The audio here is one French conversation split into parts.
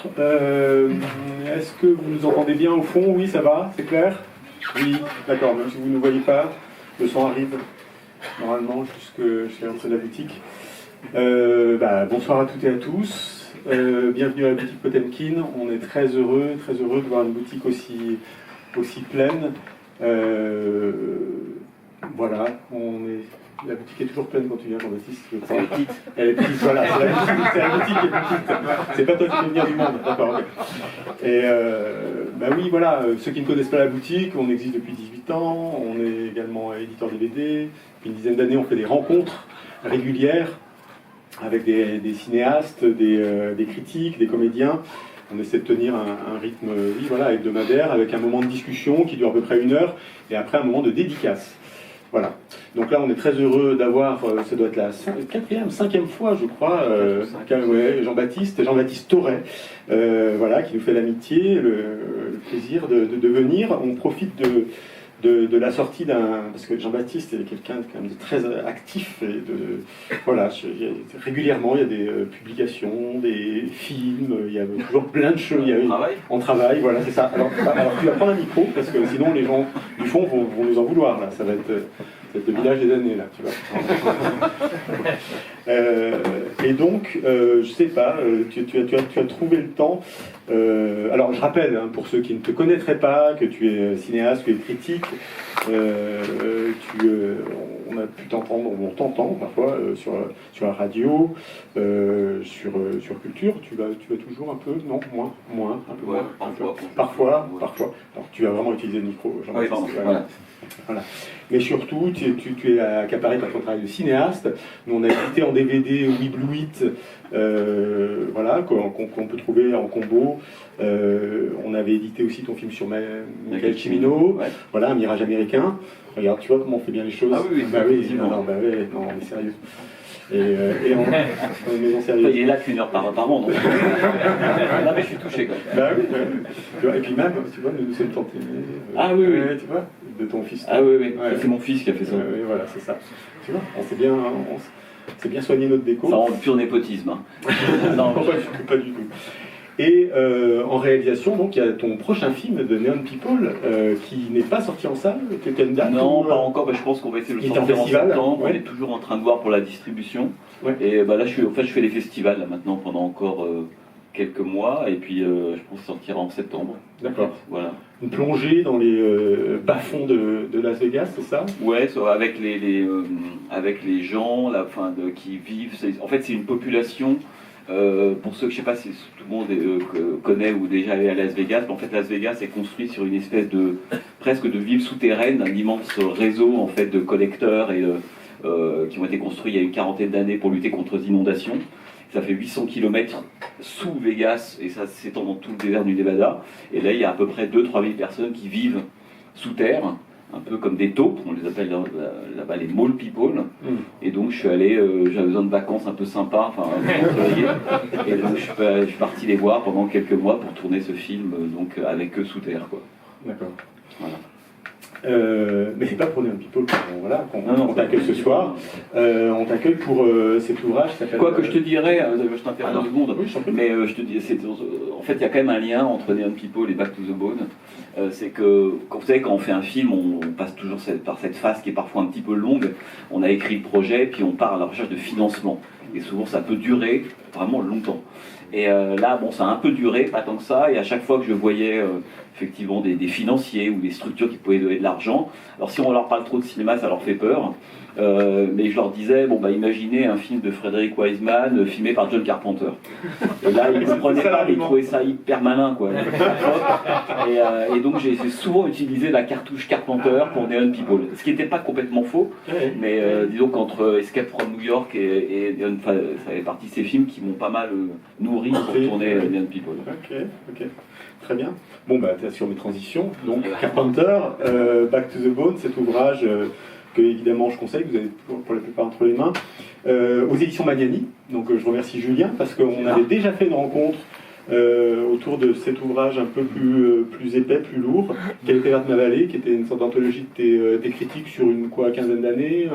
rencontre. Est-ce que vous nous entendez bien au fond? Oui, ça va? C'est clair? Oui, d'accord. Même si vous ne voyez pas, le son arrive normalement jusque chez l'entrée de la boutique. Bonsoir à toutes et à tous. Bienvenue à la boutique Potemkin. On est très heureux de voir une boutique aussi pleine. Voilà, la boutique est toujours pleine quand tu viens, Jean-Baptiste. Elle est petite. Elle est petite, voilà, c'est la boutique qui est petite. C'est pas toi qui fais venir du monde, d'accord. Okay. Et oui, voilà, ceux qui ne connaissent pas la boutique, on existe depuis 18 ans, on est également éditeur DVD. Depuis une dizaine d'années, on fait des rencontres régulières avec des cinéastes, des critiques, des comédiens. On essaie de tenir un rythme hebdomadaire avec un moment de discussion qui dure à peu près 1 heure et après un moment de dédicace. Voilà. Donc là, on est très heureux d'avoir, ça doit être la 4e, 5e fois, je crois, Jean-Baptiste Thorey, qui nous fait l'amitié, le plaisir de venir. On profite de la sortie parce que Jean-Baptiste est quelqu'un quand même de très actif et régulièrement il y a des publications, des films, il y a toujours plein de choses. On travaille, voilà, c'est ça. Alors tu vas prendre un micro parce que sinon les gens du fond vont nous en vouloir là. Ça va être le village des années là, tu vois. Et donc, je sais pas, tu as trouvé le temps. Alors je rappelle, pour ceux qui ne te connaîtraient pas, que tu es cinéaste, que tu es critique, on a pu t'entendre, on t'entend parfois sur la radio, sur Culture. Tu vas toujours un peu, non, moins, un peu moins, parfois. Alors tu as vraiment utilisé le micro, Jean-Baptiste. Oui, voilà. Mais surtout, tu es accaparé par ton travail de cinéaste. Nous, on a édité en DVD We Blue It, qu'on peut trouver en combo. On avait édité aussi ton film sur Michael Cimino, Un mirage américain. Regarde, tu vois comment on fait bien les choses. Ah oui, non, on est sérieux. Et on est maison sérieuse. Il est là qu'1 heure par mois, donc. Là, mais je suis touché quand même. Tu vois, et puis même, tu vois, nous sommes tentés. Oui. Tu vois, de ton fils. Ah oui. Ouais. C'est mon fils qui a fait ça. Oui, voilà, c'est ça. Tu vois, on s'est bien soigné notre déco. Ça rend pur népotisme. Non, pas du tout. Et en réalisation, donc, il y a ton prochain film de Neon People qui n'est pas sorti en salle. C'était une date? Non, pas encore. Je pense qu'on va essayer de le sortir en septembre. Ouais. On est toujours en train de voir pour la distribution. Ouais. Et là, je fais les festivals là, maintenant pendant encore quelques mois. Et puis, je pense sortir en septembre. D'accord. Voilà. Une plongée dans les bas-fonds de Las Vegas, c'est ça? Ouais, avec les gens qui vivent. En fait, c'est une population. Pour ceux que je ne sais pas si tout le monde connaît ou déjà allé à Las Vegas, en fait Las Vegas est construit sur une espèce presque de ville souterraine, d'un immense réseau en fait de collecteurs qui ont été construits il y a une 40aine d'années pour lutter contre les inondations. Ça fait 800 km sous Vegas et ça s'étend dans tout le désert du Nevada. Et là il y a à peu près 2-3 000 personnes qui vivent sous terre, un peu comme des taupes, on les appelle là-bas les mall people. Et donc je suis allé, j'avais besoin de vacances un peu sympas, et donc je suis parti les voir pendant quelques mois pour tourner ce film, donc avec eux sous terre, quoi. D'accord. Voilà. Mais c'est pas pour Neon People qu'on t'accueille ce soir. On t'accueille pour cet ouvrage qui s'appelle... Quoi que je te dirais, je t'interromps 2 secondes, mais je te dis, en fait il y a quand même un lien entre Neon People et Back to the Bone. C'est que, vous savez, quand on fait un film, on passe toujours par cette phase qui est parfois un petit peu longue. On a écrit le projet, puis on part à la recherche de financement. Et souvent ça peut durer vraiment longtemps. Et là, ça a un peu duré, pas tant que ça, et à chaque fois que je voyais effectivement des financiers ou des structures qui pouvaient donner de l'argent, alors si on leur parle trop de cinéma, ça leur fait peur, mais je leur disais, imaginez un film de Frederick Wiseman filmé par John Carpenter. Et là, ils ne comprenaient pas, ils trouvaient ça hyper malin, quoi. Et donc j'ai souvent utilisé la cartouche Carpenter pour Neon People, ce qui n'était pas complètement faux, mais disons qu'entre Escape from New York et Neon, ça fait partie de ces films qui m'ont pas mal nourri pour tourner Neon People. Ok. Très bien. Tu es sur mes transitions. Donc, Carpenter, Back to the Bone, cet ouvrage que, évidemment, je conseille, que vous avez pour la plupart entre les mains, aux éditions Magnani. Donc, je remercie Julien parce qu'on avait déjà fait une rencontre autour de cet ouvrage un peu plus épais, plus lourd, Qualité verte ma vallée, qui était une sorte d'anthologie de tes critiques sur une quinzaine d'années,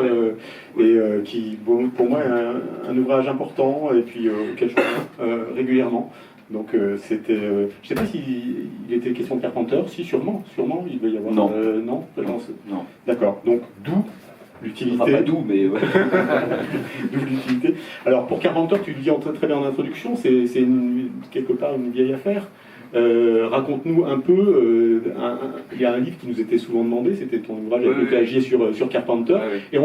et qui, pour moi, est un ouvrage important et puis auquel je reviens régulièrement. Donc c'était, je sais pas s'il était question de Carpenter, si sûrement, il devait y avoir. Non. Non. Non. D'accord. Donc d'où l'utilité. Enfin, pas d'où, mais ouais. D'où l'utilité. Alors pour Carpenter, tu le dis très bien en introduction, c'est quelque part une vieille affaire. Raconte-nous un peu, il y a un livre qui nous était souvent demandé, c'était ton ouvrage avec le plagié sur Carpenter, et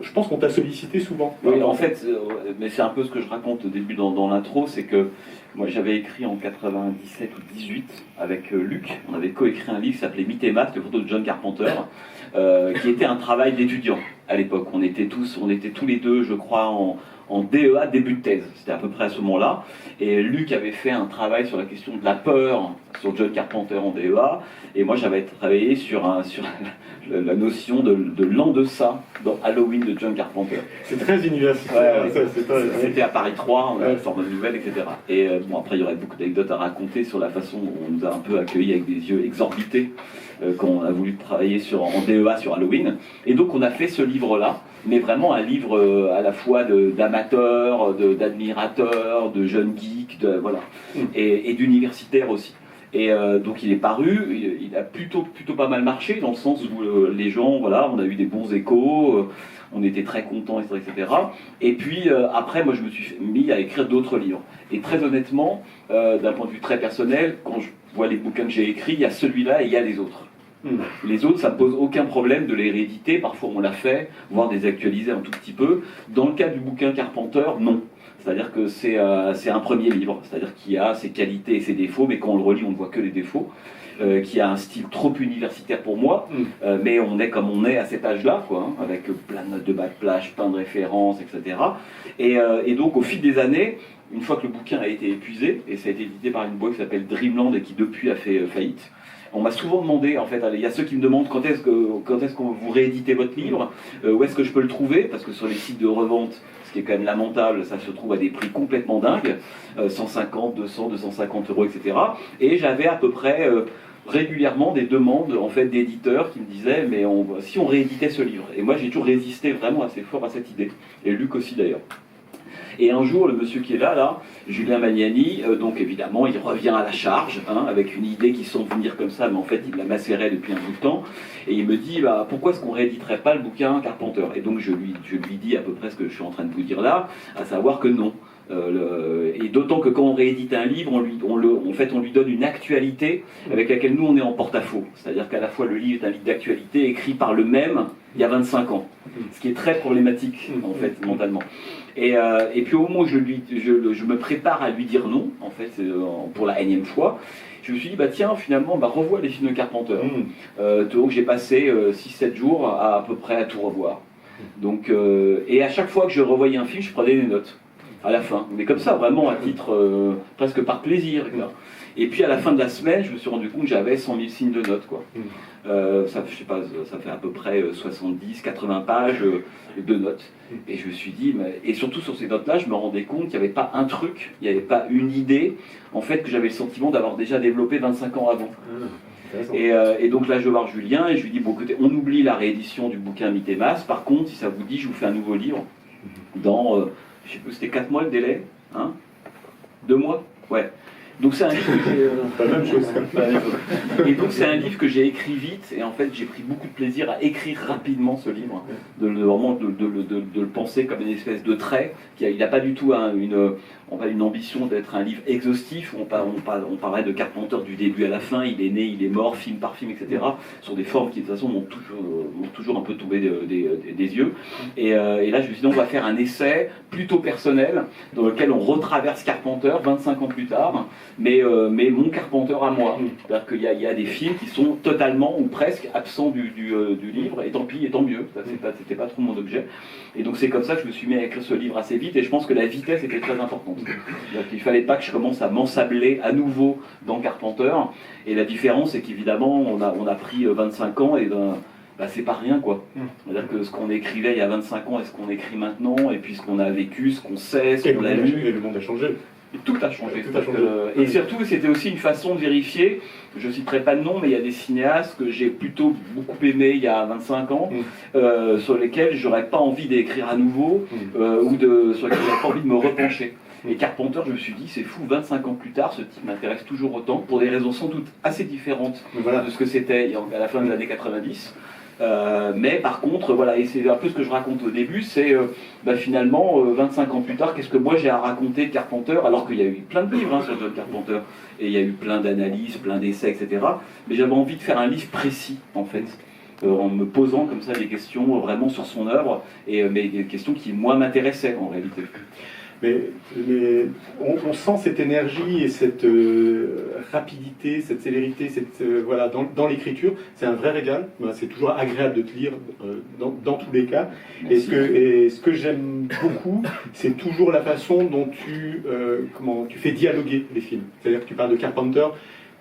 je pense qu'on t'a sollicité souvent. Oui, en fait, mais c'est un peu ce que je raconte au début dans l'intro, c'est que moi j'avais écrit en 97 ou 18 avec Luc, on avait coécrit un livre qui s'appelait Mythe et Masques, le photo de John Carpenter, qui était un travail d'étudiant à l'époque. On était tous les deux, je crois, en DEA, début de thèse. C'était à peu près à ce moment-là. Et Luc avait fait un travail sur la question de la peur sur John Carpenter en DEA. Et moi, j'avais travaillé sur la notion de l'en-deçà dans Halloween de John Carpenter. C'est très universitaire. C'était à Paris 3, on a une forme de nouvelle, etc. Et bon, après, il y aurait beaucoup d'anecdotes à raconter sur la façon dont on nous a un peu accueillis avec des yeux exorbités quand on a voulu travailler en DEA sur Halloween. Et donc, on a fait ce livre-là, mais vraiment un livre à la fois d'amateurs, d'admirateurs, de jeunes geeks, voilà, et d'universitaires aussi. Et donc il est paru, il a plutôt pas mal marché, dans le sens où les gens, voilà, on a eu des bons échos, on était très contents, etc. Et puis après, moi je me suis mis à écrire d'autres livres. Et très honnêtement, d'un point de vue très personnel, quand je vois les bouquins que j'ai écrits, il y a celui-là et il y a les autres. Les autres, ça ne pose aucun problème de les rééditer, parfois on l'a fait, voire désactualiser un tout petit peu. Dans le cas du bouquin Carpenter, non. C'est-à-dire que c'est un premier livre, c'est-à-dire qu'il a ses qualités et ses défauts, mais quand on le relit, on ne voit que les défauts, qui a un style trop universitaire pour moi, mais on est comme on est à cet âge-là, quoi, hein, avec plein de notes de bas de plage, plein de références, etc. Et donc au fil des années, une fois que le bouquin a été épuisé, et ça a été édité par une boîte qui s'appelle Dreamland et qui depuis a fait faillite, on m'a souvent demandé, en fait, il y a ceux qui me demandent quand est-ce que vous rééditez votre livre, où est-ce que je peux le trouver, parce que sur les sites de revente, ce qui est quand même lamentable, ça se trouve à des prix complètement dingues, 150, 200, 250 euros, etc. Et j'avais à peu près régulièrement des demandes en fait d'éditeurs qui me disaient mais si on rééditait ce livre. Et moi j'ai toujours résisté vraiment assez fort à cette idée, et Luc aussi d'ailleurs. Et un jour, le monsieur qui est là, Julien Magnani, donc évidemment, il revient à la charge, hein, avec une idée qui semble venir comme ça, mais en fait, il la macérait depuis un bout de temps. Et il me dit, pourquoi est-ce qu'on rééditerait pas le bouquin Carpenter? Et donc, je lui dis à peu près ce que je suis en train de vous dire là, à savoir que non. Et d'autant que quand on réédite un livre, on lui donne une actualité avec laquelle nous, on est en porte-à-faux. C'est-à-dire qu'à la fois, le livre est un livre d'actualité écrit par le même il y a 25 ans. Ce qui est très problématique, en fait, mentalement. Et puis au moment où je me prépare à lui dire non, en fait, pour la énième fois, je me suis dit, tiens, finalement, revois les films de Carpenter. Donc j'ai passé 6-7 jours à peu près à tout revoir. Donc, et à chaque fois que je revoyais un film, je prenais des notes, à la fin. Mais comme ça, vraiment, à titre, presque par plaisir. Et puis à la fin de la semaine, je me suis rendu compte que j'avais 100 000 signes de notes, quoi. Ça fait à peu près 70-80 pages de notes. Et je me suis dit, et surtout sur ces notes-là, je me rendais compte qu'il n'y avait pas un truc, il n'y avait pas une idée, en fait, que j'avais le sentiment d'avoir déjà développé 25 ans avant. Et donc là, je vais voir Julien et je lui dis, bon, écoutez, on oublie la réédition du bouquin Mythe et Masques. Par contre, si ça vous dit, je vous fais un nouveau livre dans, je sais plus, c'était 4 mois le délai, hein, 2 mois, ouais. Donc c'est un livre que j'ai... Pas la même chose. Et donc c'est un livre que j'ai écrit vite, et en fait j'ai pris beaucoup de plaisir à écrire rapidement ce livre, vraiment de le penser comme une espèce de trait. Il n'a pas du tout une ambition d'être un livre exhaustif. On parlait de Carpenter du début à la fin, il est né, il est mort, film par film, etc. Ce sont des formes qui de toute façon m'ont toujours un peu tombé des yeux. Et là je me suis dit, on va faire un essai plutôt personnel, dans lequel on retraverse Carpenter 25 ans plus tard, mais mon Carpenter à moi. C'est-à-dire qu'il y a des films qui sont totalement ou presque absents du livre, et tant pis, et tant mieux, c'était pas trop mon objet. Et donc c'est comme ça que je me suis mis à écrire ce livre assez vite, et je pense que la vitesse était très importante. Il ne fallait pas que je commence à m'ensabler à nouveau dans Carpenter, et la différence c'est qu'évidemment on a pris 25 ans, et c'est pas rien, quoi. C'est-à-dire que ce qu'on écrivait il y a 25 ans et ce qu'on écrit maintenant, et puis ce qu'on a vécu, ce qu'on sait, ce qu'on a lu. Et le monde a changé. Et tout a changé. Et surtout, c'était aussi une façon de vérifier, je ne citerai pas de nom, mais il y a des cinéastes que j'ai plutôt beaucoup aimés il y a 25 ans, sur lesquels j'aurais pas envie d'écrire à nouveau, ou sur lesquels j'aurais pas envie de me repencher. Et Carpenter, je me suis dit, c'est fou, 25 ans plus tard, ce type m'intéresse toujours autant, pour des raisons sans doute assez différentes de ce que c'était à la fin des années 90. Mais par contre, voilà, et c'est un peu ce que je raconte au début, c'est finalement, 25 ans plus tard, qu'est-ce que moi j'ai à raconter de Carpenter, alors qu'il y a eu plein de livres sur John Carpenter, et il y a eu plein d'analyses, plein d'essais, etc. Mais j'avais envie de faire un livre précis, en fait, en me posant comme ça des questions vraiment sur son œuvre, mais des questions qui, moi, m'intéressaient en réalité. Mais on sent cette énergie et cette rapidité, cette célérité, voilà, dans l'écriture. C'est un vrai régal. C'est toujours agréable de te lire dans tous les cas. Et ce que j'aime beaucoup, c'est toujours la façon dont tu fais dialoguer les films. C'est-à-dire que tu parles de Carpenter,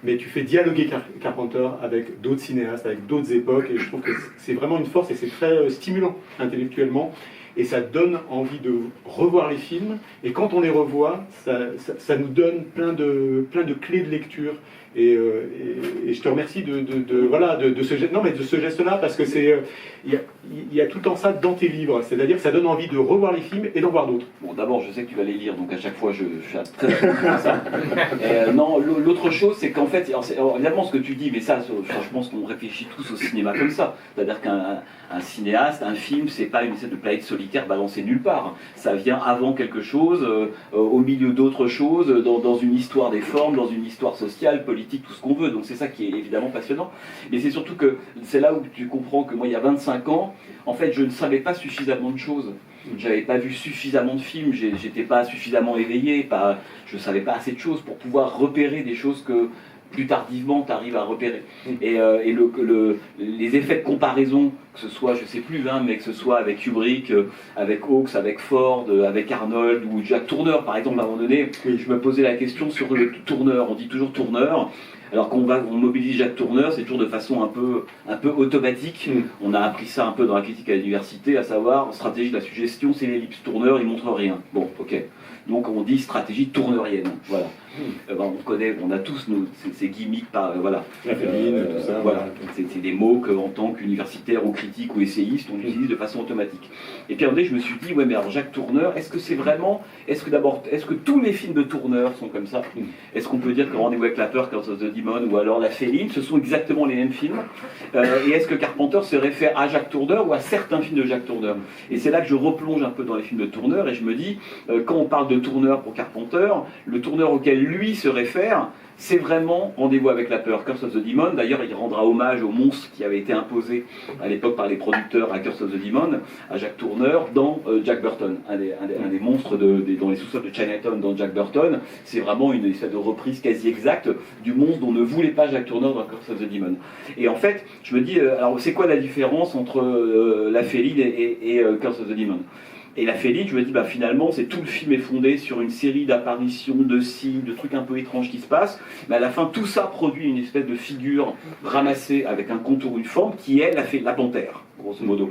mais tu fais dialoguer Carpenter avec d'autres cinéastes, avec d'autres époques. Et je trouve que c'est vraiment une force et c'est très stimulant intellectuellement. Et ça donne envie de revoir les films, et quand on les revoit, ça nous donne plein de clés de lecture. Et je te remercie de ce geste-là, parce que il y a tout en ça dans tes livres, c'est-à-dire que ça donne envie de revoir les films et d'en voir d'autres. Bon, d'abord, je sais que tu vas les lire, donc à chaque fois, je suis très à ça. Non, l'autre chose, c'est qu'en fait, évidemment, ce que tu dis, mais ça, je pense qu'on réfléchit tous au cinéma comme ça. C'est-à-dire qu'un cinéaste, un film, c'est pas une espèce de planète solitaire balancée nulle part. Ça vient avant quelque chose, au milieu d'autres choses, dans une histoire des formes, dans une histoire sociale, politique, tout ce qu'on veut. Donc c'est ça qui est évidemment passionnant. Mais c'est surtout que c'est là où tu comprends que moi, il y a 25 ans, en fait, je ne savais pas suffisamment de choses. J'avais pas vu suffisamment de films, j'étais pas suffisamment éveillé, je savais pas assez de choses pour pouvoir repérer des choses que plus tardivement tu arrives à repérer. Et les effets de comparaison, que ce soit, je sais plus, mais que ce soit avec Kubrick, avec Hawks, avec Ford, avec Arnold ou Jack Tourneur par exemple, à un moment donné, je me posais la question sur le tourneur. On dit toujours tourneur. Alors qu'on mobilise Jacques Tourneur, c'est toujours de façon un peu automatique. On a appris ça un peu dans la critique à l'université, à savoir, en stratégie de la suggestion, c'est l'ellipse tourneur, il montre rien. Bon, ok. Donc on dit stratégie tourneurienne. Voilà. On connaît, on a tous ces gimmicks, voilà. La féline, tout ça. Voilà. C'est des mots qu'en tant qu'universitaire ou critique ou essayiste, on utilise de façon automatique. Et puis après, je me suis dit, ouais, mais alors Jacques Tourneur, est-ce que tous les films de Tourneur sont comme ça? Est-ce qu'on peut dire que Rendez-vous avec la peur, Curse of the Demon, ou alors La Féline, ce sont exactement les mêmes films? Et est-ce que Carpenter se réfère à Jacques Tourneur ou à certains films de Jacques Tourneur? Et c'est là que je replonge un peu dans les films de Tourneur, et je me dis, quand on parle de Tourneur pour Carpenter, le Tourneur auquel lui se réfère, c'est vraiment Rendez-vous avec la peur, Curse of the Demon. D'ailleurs, il rendra hommage au monstre qui avait été imposé à l'époque par les producteurs à Curse of the Demon, à Jack Tourneur, dans Jack Burton. Un des monstres dans les sous-sols de Chinatown dans Jack Burton. C'est vraiment une espèce de reprise quasi exacte du monstre dont ne voulait pas Jack Tourneur dans Curse of the Demon. Et en fait, je me dis, alors c'est quoi la différence entre La Féline et Curse of the Demon? Et La Féline, je me dis, finalement, tout le film est fondé sur une série d'apparitions, de signes, de trucs un peu étranges qui se passent. Mais à la fin, tout ça produit une espèce de figure ramassée avec un contour, une forme, qui est la panthère, grosso modo.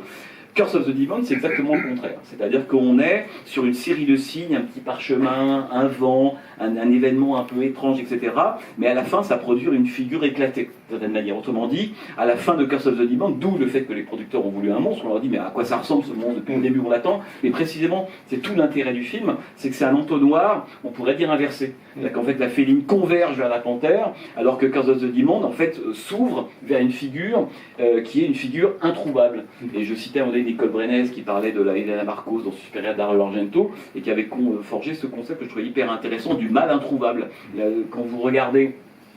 Curse of the Demon, c'est exactement le contraire. C'est-à-dire qu'on est sur une série de signes, un petit parchemin, un vent, un événement un peu étrange, etc. Mais à la fin, ça produit une figure éclatée, d'une certaine manière. Autrement dit, à la fin de Curse of the Demon, d'où le fait que les producteurs ont voulu un monstre, on leur dit mais à quoi ça ressemble ce monstre? Depuis le début on l'attend. Mais précisément, c'est tout l'intérêt du film, c'est que c'est un entonnoir, on pourrait dire inversé. C'est-à-dire qu'en fait, la féline converge vers la panthère, alors que Curse of the Demon, en fait, s'ouvre vers une figure qui est une figure introuvable. Et je citais Nicole Brenez qui parlait de la Helena Marcos dans Suspiria d'Dario Argento et qui avait forgé ce concept que je trouvais hyper intéressant du mal introuvable. Quand vous regardez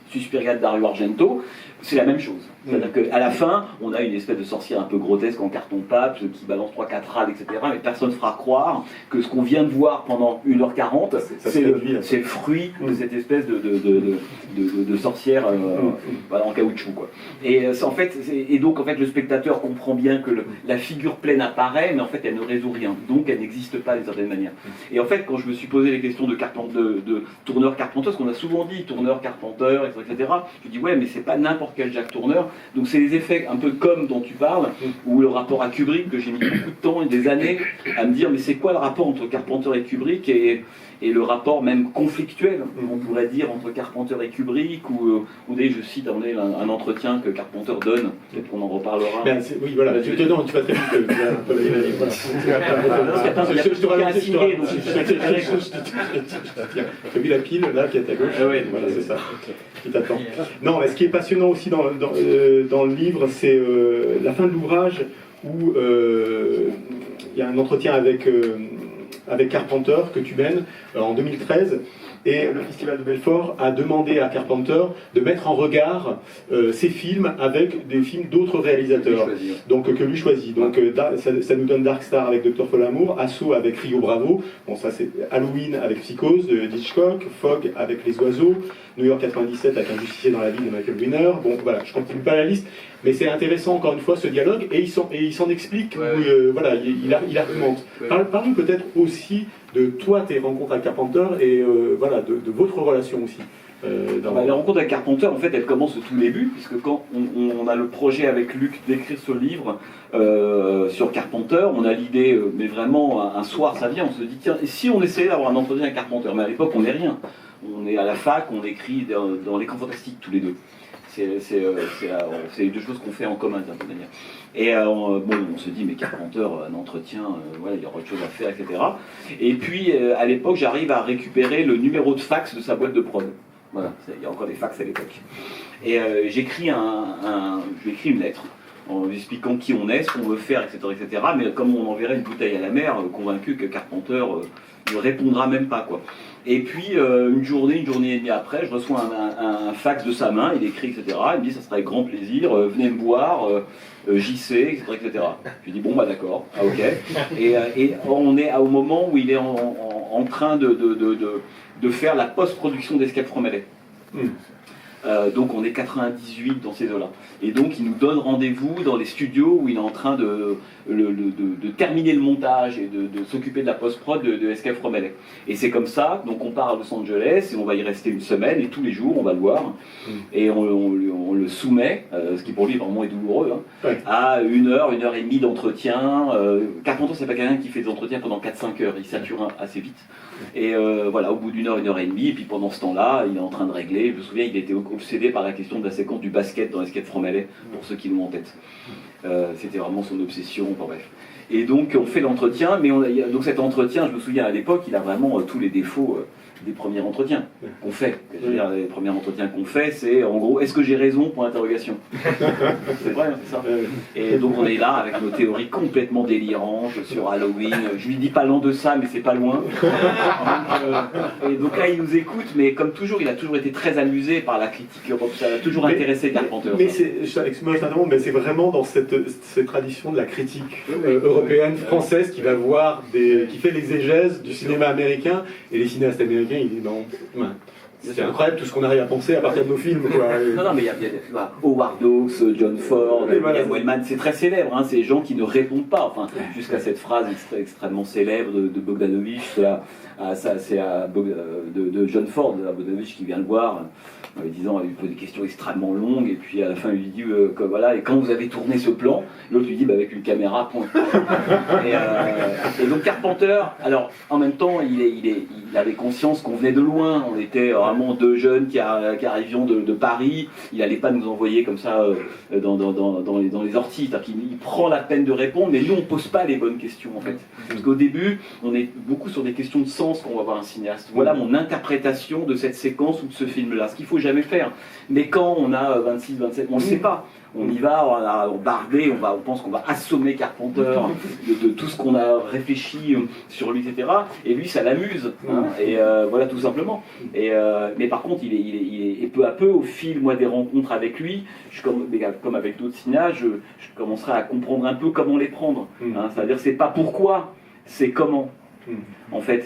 Suspiria de Dario Argento, c'est la même chose. C'est-à-dire qu'à la fin, on a une espèce de sorcière un peu grotesque en carton-pâte qui balance 3-4 râles, etc. Mais personne ne fera croire que ce qu'on vient de voir pendant 1h40, c'est le fruit de cette espèce de sorcière en caoutchouc, quoi. Et donc en fait le spectateur comprend bien que la figure pleine apparaît, mais en fait elle ne résout rien. Donc elle n'existe pas d'une certaine manière. Et en fait quand je me suis posé les questions de Tourneur Carpenter, ce qu'on a souvent dit, Tourneur Carpenter, etc. Je dis ouais mais c'est pas n'importe quel Jack Tourneur. Donc c'est des effets un peu comme dont tu parles, ou le rapport à Kubrick, que j'ai mis beaucoup de temps et des années à me dire mais c'est quoi le rapport entre Carpenter et Kubrick, et et le rapport même conflictuel, on pourrait dire, entre Carpenter et Kubrick, ou je cite un entretien que Carpenter donne, peut-être qu'on en reparlera. Ben, oui, voilà, tu vas très vite. Tu as vu la pile là qui est à gauche? Voilà, c'est ça qui t'attend. Non, mais ce qui est passionnant aussi dans le livre, c'est la fin de l'ouvrage où il y a un entretien avec Carpenter que tu mènes en 2013, et le Festival de Belfort a demandé à Carpenter de mettre en regard ses films avec des films d'autres réalisateurs, que lui choisit. Donc ça nous donne Dark Star avec Dr. Folamour, Assaut avec Rio Bravo, bon ça c'est Halloween avec Psychose de Hitchcock, Fog avec Les Oiseaux, New York 97 avec Un justicier dans la ville de Michael Winner. Bon voilà, je continue pas la liste, mais c'est intéressant encore une fois ce dialogue, et il s'en explique, voilà, il argumente. Parle-nous peut-être aussi de toi, tes rencontres avec Carpenter, et voilà, de votre relation aussi. La rencontre avec Carpenter, en fait, elle commence au tout début, puisque quand on a le projet avec Luc d'écrire ce livre sur Carpenter, on a l'idée, mais vraiment un soir ça vient, on se dit tiens, et si on essayait d'avoir un entretien avec Carpenter? Mais à l'époque on n'est rien, on est à la fac, on écrit dans l'écran fantastique tous les deux. C'est les deux choses qu'on fait en commun d'une certaine manière. Et on se dit mais Carpenter, un entretien, voilà, il y aura autre chose à faire, etc. Et puis à l'époque j'arrive à récupérer le numéro de fax de sa boîte de prod. Voilà, il y a encore des fax à l'époque. Et j'écris une lettre en lui expliquant qui on est, ce qu'on veut faire, etc., etc. Mais comme on enverrait une bouteille à la mer, convaincu que Carpenter ne répondra même pas, quoi. Et puis une journée et demie après, je reçois un fax de sa main, il écrit, etc. Il me dit ça sera avec grand plaisir, venez me voir, JC, etc., etc. Je lui dis bon bah d'accord, ah, ok. Et on est au moment où il est en train de faire la post-production d'Escape from LA. Donc on est 98 dans ces eaux-là. Et donc il nous donne rendez-vous dans les studios où il est en train de terminer le montage et de s'occuper de la post-prod de Escape from LA. Et c'est comme ça, donc on part à Los Angeles et on va y rester une semaine, et tous les jours on va le voir. Et on le soumet, ce qui pour lui vraiment est douloureux, à 1h et demie d'entretien. Carpenter, c'est pas quelqu'un qui fait des entretiens pendant 4-5 heures, il sature assez vite. Et voilà, au bout d'une heure et demie, et puis pendant ce temps-là, il est en train de régler. Je me souviens, il était obsédé par la question de la séquence du basket dans Escape from LA, pour ceux qui l'ont en tête. C'était vraiment son obsession, enfin bref. Et donc on fait l'entretien, mais donc cet entretien, je me souviens à l'époque, il a vraiment tous les défauts des premiers entretiens qu'on fait. Je veux dire, les premiers entretiens qu'on fait, c'est en gros, est-ce que j'ai raison pour l'interrogation? C'est vrai, c'est ça. Et donc on est là avec nos théories complètement délirantes sur Halloween. Je lui dis pas l'an de ça, mais c'est pas loin. Et donc là, il nous écoute, mais comme toujours, il a toujours été très amusé par la critique Europe. Ça a toujours intéressé Carpenter. Mais c'est vraiment dans cette tradition de la critique européenne, française, qui va voir qui fait l'exégèse du cinéma américain, et les cinéastes américains, ils disent non, c'est incroyable tout ce qu'on arrive à penser à partir de nos films, quoi. Non, mais il y a Howard Hawks, John Ford, William Wellman, c'est très célèbre, hein, c'est les gens qui ne répondent pas, enfin, jusqu'à cette phrase extrêmement célèbre de Bogdanovich, de John Ford, Bogdanovich qui vient le voir, en lui disant, il lui pose des questions extrêmement longues, et puis à la fin il lui dit que voilà, et quand vous avez tourné ce plan, l'autre lui dit avec une caméra, point. Et donc Carpenter, alors en même temps il avait conscience qu'on venait de loin, on était vraiment deux jeunes qui arrivions de Paris, il n'allait pas nous envoyer comme ça dans les orties, c'est-à-dire qu'il prend la peine de répondre, mais nous on pose pas les bonnes questions en fait. Parce qu'au début, on est beaucoup sur des questions de sens qu'on va voir un cinéaste. Voilà mon interprétation de cette séquence ou de ce film-là, ce qu'il faut jamais faire. Mais quand on a 26, 27, on ne sait pas. On y va, on bardé, on pense qu'on va assommer Carpenter de tout ce qu'on a réfléchi sur lui, etc. Et lui, ça l'amuse, hein, et voilà, tout simplement. Mais par contre, et peu à peu, au fil des rencontres avec lui, comme avec d'autres cinéastes, je commencerai à comprendre un peu comment les prendre. Hein, c'est-à-dire, c'est pas pourquoi, c'est comment. En fait,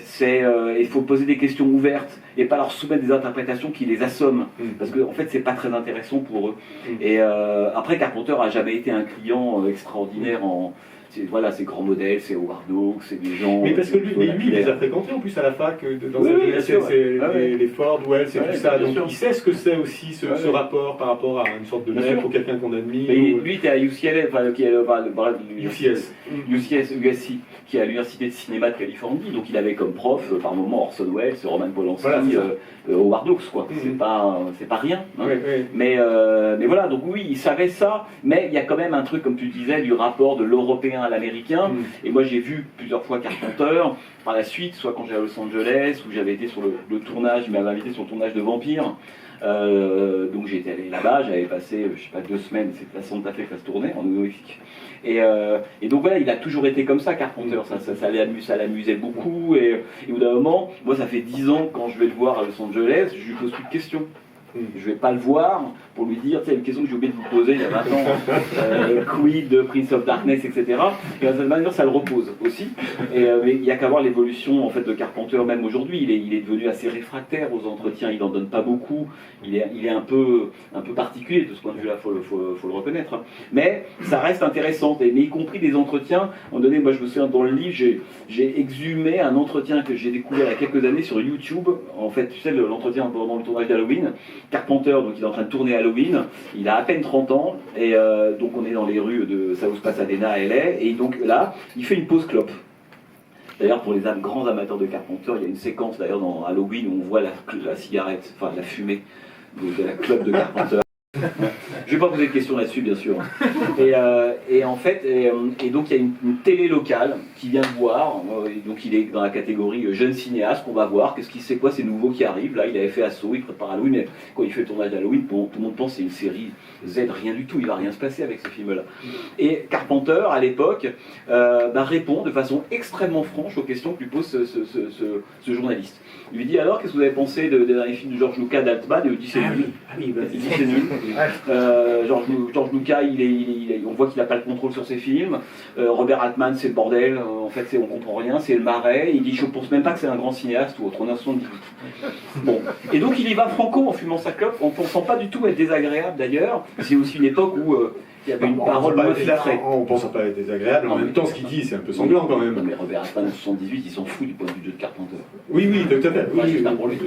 il faut poser des questions ouvertes et pas leur soumettre des interprétations qui les assomment, parce que en fait, c'est pas très intéressant pour eux. Et après, Carpenter a jamais été un client extraordinaire voilà, c'est grands modèles, c'est Howard Hawks, c'est des gens... Mais parce que lui, il les a fréquentés en plus à la fac, dans les Ford, Wells, c'est tout ça. Donc il sait ce que c'est aussi ce rapport par rapport à une sorte de mec ou quelqu'un qu'on admire. Lui, était à UCLA, USC, qui est à l'université de cinéma de Californie, donc il avait comme prof par moment Orson Welles, Roman Polanski, Howard Hawks, quoi. C'est pas rien. Hein. Mais voilà, donc oui, il savait ça, mais il y a quand même un truc, comme tu disais, du rapport de l'européen à l'américain. Et moi j'ai vu plusieurs fois Carpenter, par la suite, soit quand j'étais à Los Angeles, où j'avais été sur le tournage, il m'avait invité sur le tournage de Vampire. Donc j'étais allé là-bas, j'avais passé, je sais pas, 2 semaines, c'était à Santa Fe que ça se tournait, en Nouveau-Mexique. Et donc voilà, il a toujours été comme ça, Carpenter, ça l'amusait beaucoup, et au bout d'un moment, moi ça fait 10 ans, quand je vais le voir à Los Angeles, je lui pose plus de questions. Je vais pas le voir pour lui dire, tu sais, une question que j'ai oublié de vous poser il y a 20 ans, quid de Prince of Darkness, etc. Et de cette manière, ça le repose aussi. Mais il n'y a qu'à voir l'évolution en fait de Carpenter même aujourd'hui. Il est devenu assez réfractaire aux entretiens, il n'en donne pas beaucoup. Il est un peu particulier de ce point de vue-là, faut le reconnaître. Mais ça reste intéressant, mais y compris des entretiens. À un moment donné, moi je me souviens dans le livre, j'ai exhumé un entretien que j'ai découvert il y a quelques années sur YouTube. En fait, tu sais, l'entretien pendant le tournage d'Halloween. Carpenter, donc il est en train de tourner Halloween, il a à peine 30 ans, et donc on est dans les rues de South Pasadena à LA, et donc là, il fait une pause clope. D'ailleurs, pour les grands amateurs de Carpenter, il y a une séquence d'ailleurs dans Halloween où on voit la cigarette, enfin la fumée de la clope de Carpenter. Je ne vais pas poser de questions là-dessus, bien sûr. Et en fait, donc il y a une télé locale qui vient de voir, et donc il est dans la catégorie jeune cinéaste qu'on va voir, c'est quoi ces nouveaux qui arrivent, là il avait fait Assaut, il prépare Halloween, mais quand il fait le tournage d'Halloween, tout le monde pense que c'est une série Z, rien du tout, il ne va rien se passer avec ce film-là. Et Carpenter, à l'époque, répond de façon extrêmement franche aux questions que lui pose ce journaliste. Il lui dit alors, qu'est-ce que vous avez pensé des derniers films de George Lucas, d'Altman? Et il dit c'est nul. Il dit c'est nul. George Lucas, on voit qu'il n'a pas le contrôle sur ses films. Robert Altman, c'est le bordel. En fait, on comprend rien, c'est le marais. Il dit je ne pense même pas que c'est un grand cinéaste ou autre. On a 78. Bon. Et donc il y va franco en fumant sa clope, en pensant pas du tout être désagréable d'ailleurs. C'est aussi une époque où il y avait une parole moins filtrée. On pense à pas être désagréable, en même temps ce qu'il dit c'est un peu sanglant quand même. Non mais Robert Altman en 78, il s'en fout du point de vue de Carpenter. Oui, tout à fait. J'espère pour lui.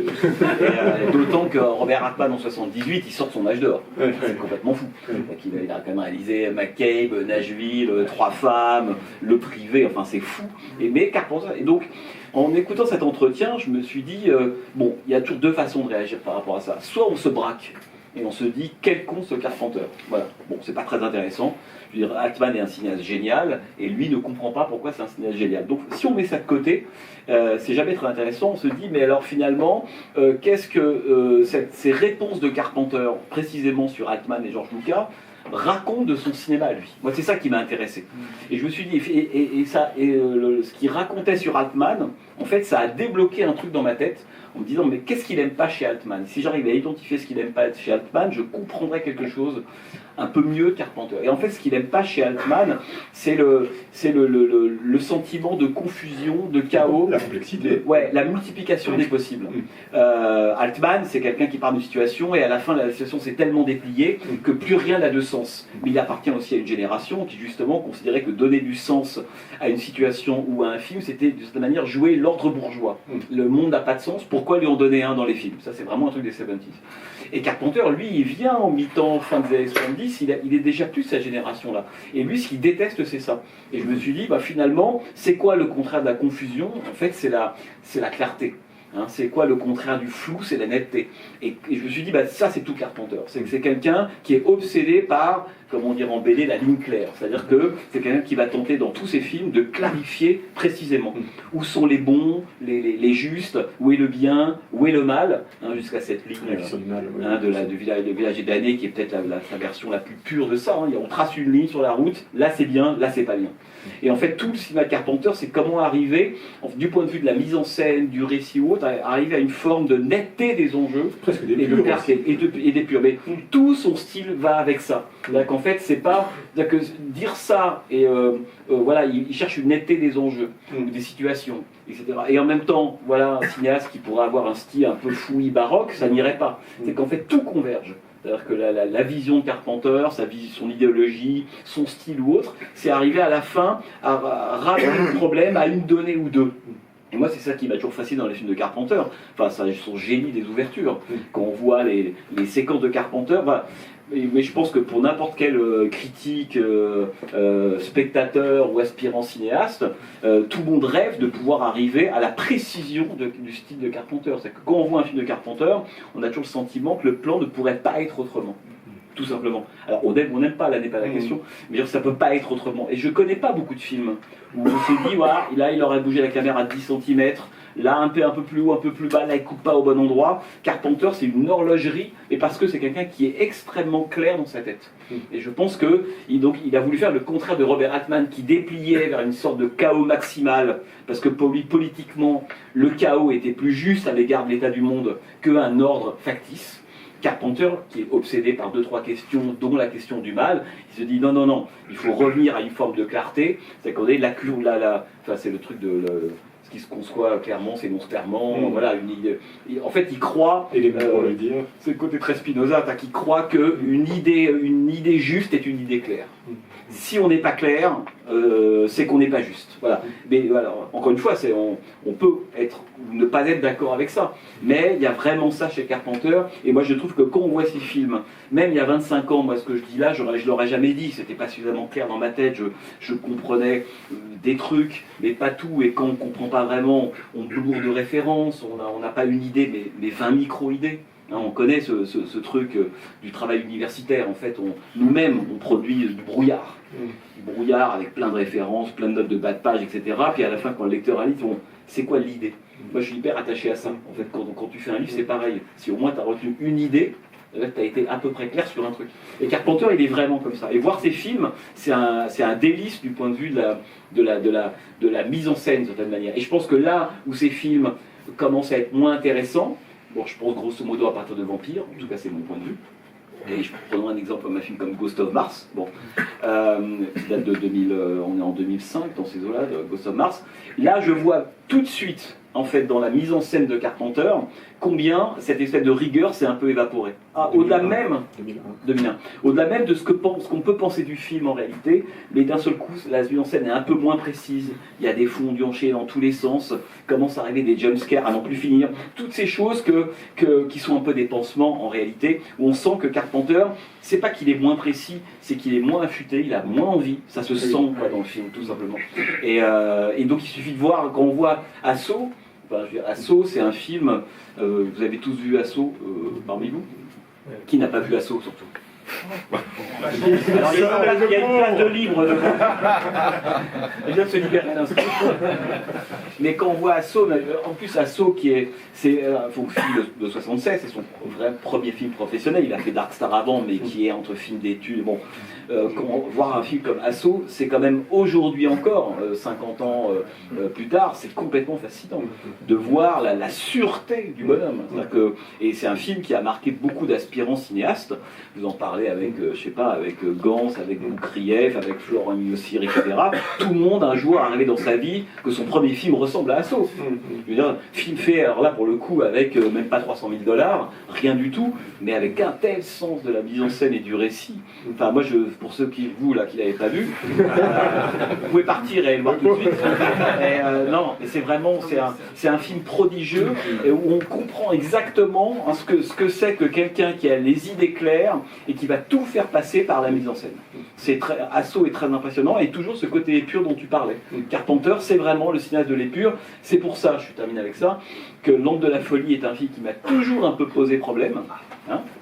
D'autant que Robert Altman en 78, il sort de son âge d'or. C'est complètement fou. Il a quand même réalisé McCabe, Nashville, 3 femmes, Le Privé, enfin c'est fou. Mais Carpenter. Et donc, en écoutant cet entretien, je me suis dit, bon, il y a toujours 2 façons de réagir par rapport à ça. Soit on se braque et on se dit quel con ce Carpenter. Voilà. Bon, c'est pas très intéressant. Je veux dire, Altman est un cinéaste génial et lui ne comprend pas pourquoi c'est un cinéaste génial. Donc si on met ça de côté, c'est jamais très intéressant. On se dit mais alors finalement, qu'est-ce que ces réponses de Carpenter précisément sur Altman et George Lucas racontent de son cinéma à lui. Moi c'est ça qui m'a intéressé. Et je me suis dit ce qu'il racontait sur Altman, en fait ça a débloqué un truc dans ma tête en me disant mais qu'est-ce qu'il n'aime pas chez Altman? Si j'arrive à identifier ce qu'il n'aime pas chez Altman, je comprendrais quelque chose un peu mieux Carpenter. Et en fait, ce qu'il n'aime pas chez Altman, c'est le sentiment de confusion, de chaos. La complexité. La multiplication des possibles. Altman, c'est quelqu'un qui part d'une situation et à la fin, la situation s'est tellement dépliée que plus rien n'a de sens. Mais il appartient aussi à une génération qui, justement, considérait que donner du sens à une situation ou à un film, c'était, de cette manière, jouer l'ordre bourgeois. Le monde n'a pas de sens, pourquoi lui en donner un dans les films? Ça, c'est vraiment un truc des 70s. Et Carpenter, lui, il vient en mi-temps, fin des années 70, il est déjà plus cette génération-là. Et lui, ce qu'il déteste, c'est ça. Et je me suis dit, finalement, c'est quoi le contraire de la confusion? En fait, c'est la clarté. C'est quoi le contraire du flou? C'est la netteté. Et je me suis dit, ça c'est tout Carpenter. C'est quelqu'un qui est obsédé par, comme on dirait en BD, la ligne claire. C'est-à-dire que c'est quelqu'un qui va tenter dans tous ses films de clarifier précisément où sont les bons, les justes, où est le bien, où est le mal, jusqu'à cette ligne de Village des damnés qui est peut-être sa version la plus pure de ça. On trace une ligne sur la route, là c'est bien, là c'est pas bien. Et en fait, tout le cinéma de Carpenter, c'est comment arriver, du point de vue de la mise en scène, du récit ou autre, arriver à une forme de netteté des enjeux, presque des et de clarté, et des purs. Mais tout son style va avec ça. C'est-à-dire qu'en fait, c'est pas... C'est-à-dire que dire ça, et il cherche une netteté des enjeux, des situations, etc. Et en même temps, voilà, un cinéaste qui pourrait avoir un style un peu fouillis baroque, ça n'irait pas. C'est qu'en fait, tout converge. C'est-à-dire que la vision de Carpenter, son idéologie, son style ou autre, c'est arrivé à la fin à ramener le problème à une donnée ou deux. Et moi, c'est ça qui m'a toujours fasciné dans les films de Carpenter. Enfin, c'est son génie des ouvertures. Quand on voit les séquences de Carpenter, mais je pense que pour n'importe quel critique, spectateur ou aspirant cinéaste, tout le monde rêve de pouvoir arriver à la précision du style de Carpenter. C'est que quand on voit un film de Carpenter, on a toujours le sentiment que le plan ne pourrait pas être autrement. Tout simplement. Alors on n'aime pas, là n'est pas la question, mais ça peut pas être autrement. Et je connais pas beaucoup de films où on se dit, voilà, là il aurait bougé la caméra à 10 cm, là un peu plus haut, un peu plus bas, là il coupe pas au bon endroit. Carpenter, c'est une horlogerie, mais parce que c'est quelqu'un qui est extrêmement clair dans sa tête. Et je pense que il a voulu faire le contraire de Robert Altman, qui dépliait vers une sorte de chaos maximal, parce que pour lui, politiquement, le chaos était plus juste à l'égard de l'état du monde qu'un ordre factice. Carpenter, qui est obsédé par 2-3 questions, dont la question du mal, il se dit non, il faut revenir à une forme de clarté. C'est qu'on est enfin, c'est le truc de ce qui se conçoit clairement, s'énonce clairement. Voilà, une idée. En fait, il croit. Et les mots pour le dire. C'est le côté très Spinoza, qui croit qu'une idée juste est une idée claire. Si on n'est pas clair, c'est qu'on n'est pas juste. Voilà. Mais voilà, encore une fois, on peut ne pas être d'accord avec ça. Mais il y a vraiment ça chez Carpenter. Et moi, je trouve que quand on voit ces films, même il y a 25 ans, moi, ce que je dis là, je ne l'aurais jamais dit. C'était pas suffisamment clair dans ma tête. Je comprenais des trucs, mais pas tout. Et quand on ne comprend pas vraiment, on bourre de références, on n'a pas une idée, mais 20 micro-idées. On connaît ce truc du travail universitaire. En fait, nous-mêmes, on produit du brouillard. Du brouillard avec plein de références, plein de notes de bas de page, etc. Puis à la fin, quand le lecteur a lu, c'est quoi l'idée? Moi, je suis hyper attaché à ça. En fait, quand tu fais un livre, c'est pareil. Si au moins tu as retenu une idée, tu as été à peu près clair sur un truc. Et Carpenter, il est vraiment comme ça. Et voir ses films, c'est un délice du point de vue de la mise en scène, d'une certaine manière. Et je pense que là où ces films commencent à être moins intéressants, bon, je pense grosso modo à partir de Vampire, en tout cas c'est mon point de vue. Et je prends un exemple comme un film comme Ghost of Mars, qui date de 2000, on est en 2005 dans ces eaux-là, de Ghost of Mars. Là, je vois tout de suite, en fait, dans la mise en scène de Carpenter, combien cette espèce de rigueur s'est un peu évaporée. Au-delà même 2001. Au-delà même de ce qu'on peut penser du film en réalité, mais d'un seul coup, la mise en scène est un peu moins précise. Il y a des fondus enchaînés dans tous les sens, commence à arriver des jumpscares à n'en plus finir. Toutes ces choses qui sont un peu des pansements en réalité, où on sent que Carpenter, c'est pas qu'il est moins précis, c'est qu'il est moins affûté, il a moins envie. Ça se sent dans le film, tout simplement. Et donc il suffit de voir, quand on voit Assaut, Assaut, c'est un film, vous avez tous vu Assaut parmi vous? Qui n'a pas vu Assaut, surtout? Alors, il y a une place de libre devant. Il vient de se libérer à l'instant. Mais quand on voit Assaut, en plus Assaut c'est un film de 76, c'est son vrai premier film professionnel. Il a fait Dark Star avant, mais qui est entre films d'études. Bon, voir un film comme Assaut, c'est quand même aujourd'hui encore, 50 ans plus tard, c'est complètement fascinant de voir la sûreté du bonhomme. Et c'est un film qui a marqué beaucoup d'aspirants cinéastes. Vous en parlez avec, avec Gans, avec Boukrieff, avec Florent Miossir, etc. Tout le monde un jour arrivé dans sa vie que son premier film ressemble à Assaut. Je veux dire, film fait, alors là pour le coup, avec même pas 300 000 $, rien du tout, mais avec un tel sens de la mise en scène et du récit. Enfin, moi, pour ceux qui l'avaient pas vu, vous pouvez partir et le voir tout de suite. Non, mais c'est vraiment, c'est un film prodigieux et où on comprend exactement ce que c'est que quelqu'un qui a les idées claires et qui va tout faire passer par la mise en scène. Assaut est très impressionnant et toujours ce côté épure dont tu parlais. Carpenter, c'est vraiment le cinéaste de l'épure. C'est pour ça, je termine avec ça, que L'Angle de la folie est un film qui m'a toujours un peu posé problème.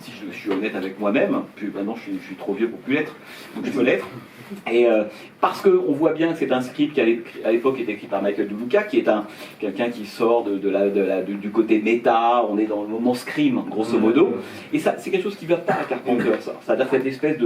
Si je suis honnête avec moi-même, puis maintenant je suis trop vieux pour plus l'être, donc je peux l'être. Et parce qu'on voit bien que c'est un script qui à l'époque était écrit par Michael Duluca, qui est quelqu'un qui sort du côté méta, on est dans le moment scream, grosso modo, et ça c'est quelque chose qui ne va pas à Carpenter, ça. C'est-à-dire cette espèce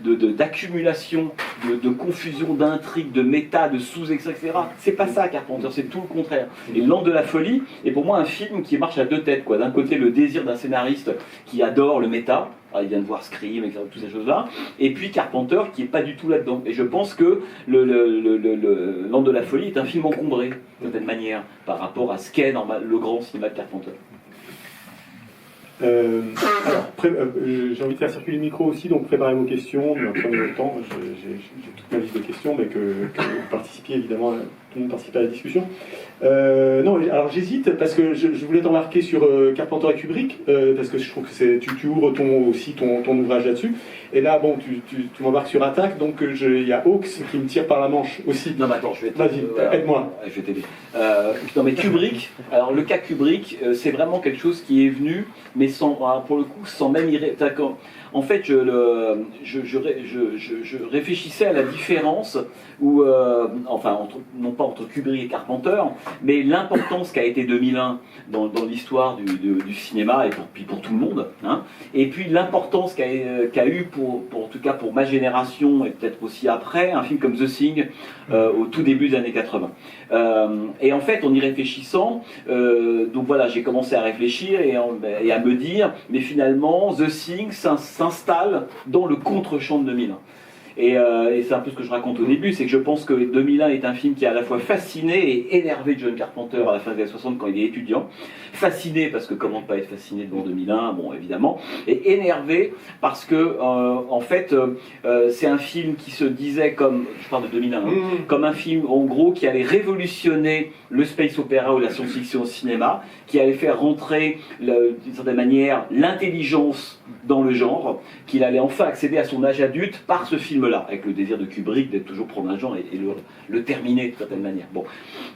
d'accumulation, de confusion, d'intrigue, de méta, de sous-extraits, etc. C'est pas ça Carpenter, c'est tout le contraire. Et L'Angle de la folie est pour moi un film qui marche à deux têtes, quoi. D'un côté le désir d'un scénariste qui adore le méta, il vient de voir Scream, et toutes ces choses-là. Et puis Carpenter qui n'est pas du tout là-dedans. Et je pense que L'Angle de la folie est un film encombré, d'une certaine manière, par rapport à ce qu'est le grand cinéma de Carpenter. Alors, j'ai envie de faire circuler le micro aussi, donc préparez vos questions, prenez le temps, j'ai toute ma liste de questions, mais que vous participiez évidemment, tout le monde participe à la discussion. Non, alors j'hésite, parce que je voulais te remarquer sur Carpenter et Kubrick, parce que je trouve que tu ouvres aussi ton ouvrage là-dessus, et là, bon, tu m'embarques sur Attaque, donc il y a Hawks qui me tire par la manche aussi. Non, mais attends, je vais Vas-y, aide-moi. Je vais t'aider. Non, mais Kubrick, alors le cas Kubrick, c'est vraiment quelque chose qui est venu, mais sans, pour le coup, sans même y... En fait, je réfléchissais à la différence, où, enfin, non pas entre Kubrick et Carpenter, mais l'importance qu'a été 2001 dans l'histoire du cinéma, et puis pour tout le monde, hein, et puis l'importance qu'a eu, en tout cas pour ma génération, et peut-être aussi après, un film comme The Thing, au tout début des années 80. Et en fait, en y réfléchissant, donc voilà, j'ai commencé à réfléchir et à me dire, mais finalement, The Thing s'installe dans le contre-champ de 2001. Et c'est un peu ce que je raconte au début, c'est que je pense que 2001 est un film qui a à la fois fasciné et énervé John Carpenter à la fin des années 60 quand il est étudiant. Fasciné parce que comment pas être fasciné devant 2001, bon évidemment, et énervé parce que en fait c'est un film qui se disait comme, je parle de 2001, hein, comme un film en gros qui allait révolutionner le space opéra ou la science-fiction au cinéma, qui allait faire rentrer d'une certaine manière l'intelligence dans le genre, qu'il allait enfin accéder à son âge adulte par ce film-là, avec le désir de Kubrick d'être toujours proche d'un genre et le terminer de certaine manière. Bon.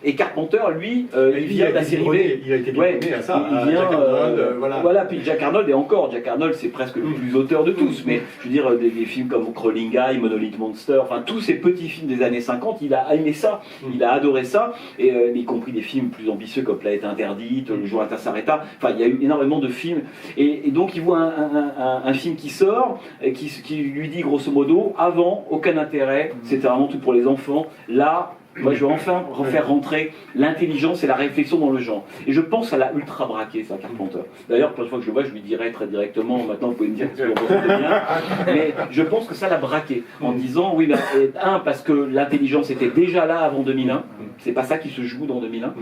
Et Carpenter, lui, il vient de la série B. Il a été libéré à ça. Il vient, Jack Arnold, voilà, puis Jack Arnold, et encore, Jack Arnold, c'est presque le plus auteur de tous, mais je veux dire, des films comme Crawling Guy, Monolith Monster, enfin tous ces petits films des années 50, il a aimé ça, il a adoré ça, et y compris des films plus ambitieux comme Planète Interdite, Le jour Inter s'arrêta, enfin il y a eu énormément de films, et donc il voit un film qui sort, et qui lui dit grosso modo, avant, aucun intérêt, c'était vraiment tout pour les enfants, là, moi je vais enfin refaire rentrer l'intelligence et la réflexion dans le genre. Et je pense qu'elle a ultra braqué ça, Carpenter. D'ailleurs, la prochaine fois que je le vois, je lui dirai très directement, maintenant vous pouvez me dire si vous ressentez bien, mais je pense que ça l'a braqué, en disant, oui, mais, parce que l'intelligence était déjà là avant 2001, c'est pas ça qui se joue dans 2001,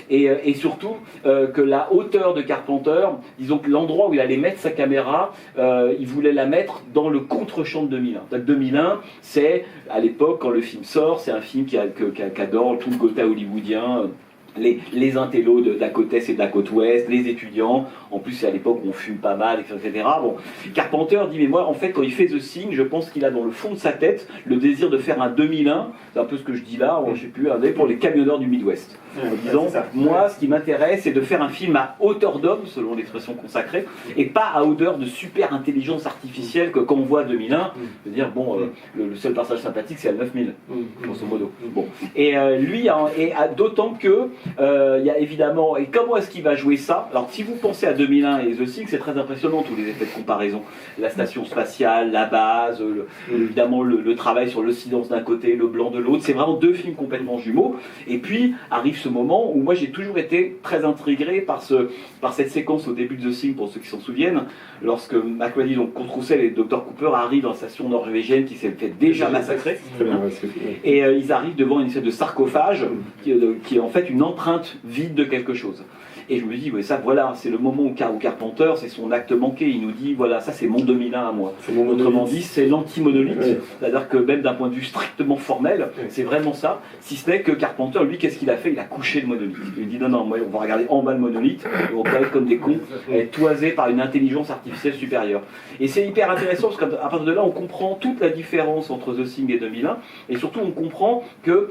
et surtout que la hauteur de Carpenter, disons que l'endroit où il allait mettre sa caméra, il voulait la mettre dans le contre-champ de 2001. Donc 2001, c'est à l'époque, quand le film sort, c'est un film qui adore tout le côté hollywoodien, les intellos de la côte est et de la côte ouest, les étudiants, en plus c'est à l'époque où on fume pas mal, etc. Bon. Carpenter dit, mais moi en fait quand il fait The Thing, je pense qu'il a dans le fond de sa tête le désir de faire un 2001, c'est un peu ce que je dis là, je sais plus, pour les camionneurs du Midwest. En disant, moi ce qui m'intéresse c'est de faire un film à hauteur d'homme, selon l'expression consacrée, et pas à hauteur de super intelligence artificielle que quand on voit 2001, je veux dire, bon, le seul passage sympathique c'est à 9000, grosso modo. Bon. Et lui, d'autant que il y a évidemment, et comment est-ce qu'il va jouer ça? Alors si vous pensez à 2001 et The Thing, c'est très impressionnant tous les effets de comparaison, la station spatiale, la base, évidemment le travail sur le silence d'un côté, le blanc de l'autre, c'est vraiment deux films complètement jumeaux. Et puis arrive ce moment où moi j'ai toujours été très intrigué par cette séquence au début de The Thing, pour ceux qui s'en souviennent, lorsque McCready, donc Kurt Russell et Dr Cooper arrivent dans la station norvégienne qui s'est fait déjà massacrer, et ils arrivent devant une espèce de sarcophage qui est en fait une empreinte vide de quelque chose. Et je me dis, ouais, ça voilà, c'est le moment où Carpenter, c'est son acte manqué, il nous dit, voilà, ça c'est mon 2001 à moi. Autrement dit, c'est l'anti-monolithe, c'est-à-dire que même d'un point de vue strictement formel, c'est vraiment ça, si ce n'est que Carpenter, lui, qu'est-ce qu'il a fait? Il a couché le monolithe. Il dit, non, moi, on va regarder en bas le monolithe, et on va être comme des cons, être toisé par une intelligence artificielle supérieure. Et c'est hyper intéressant, parce qu'à partir de là, on comprend toute la différence entre The Thing et 2001, et surtout, on comprend que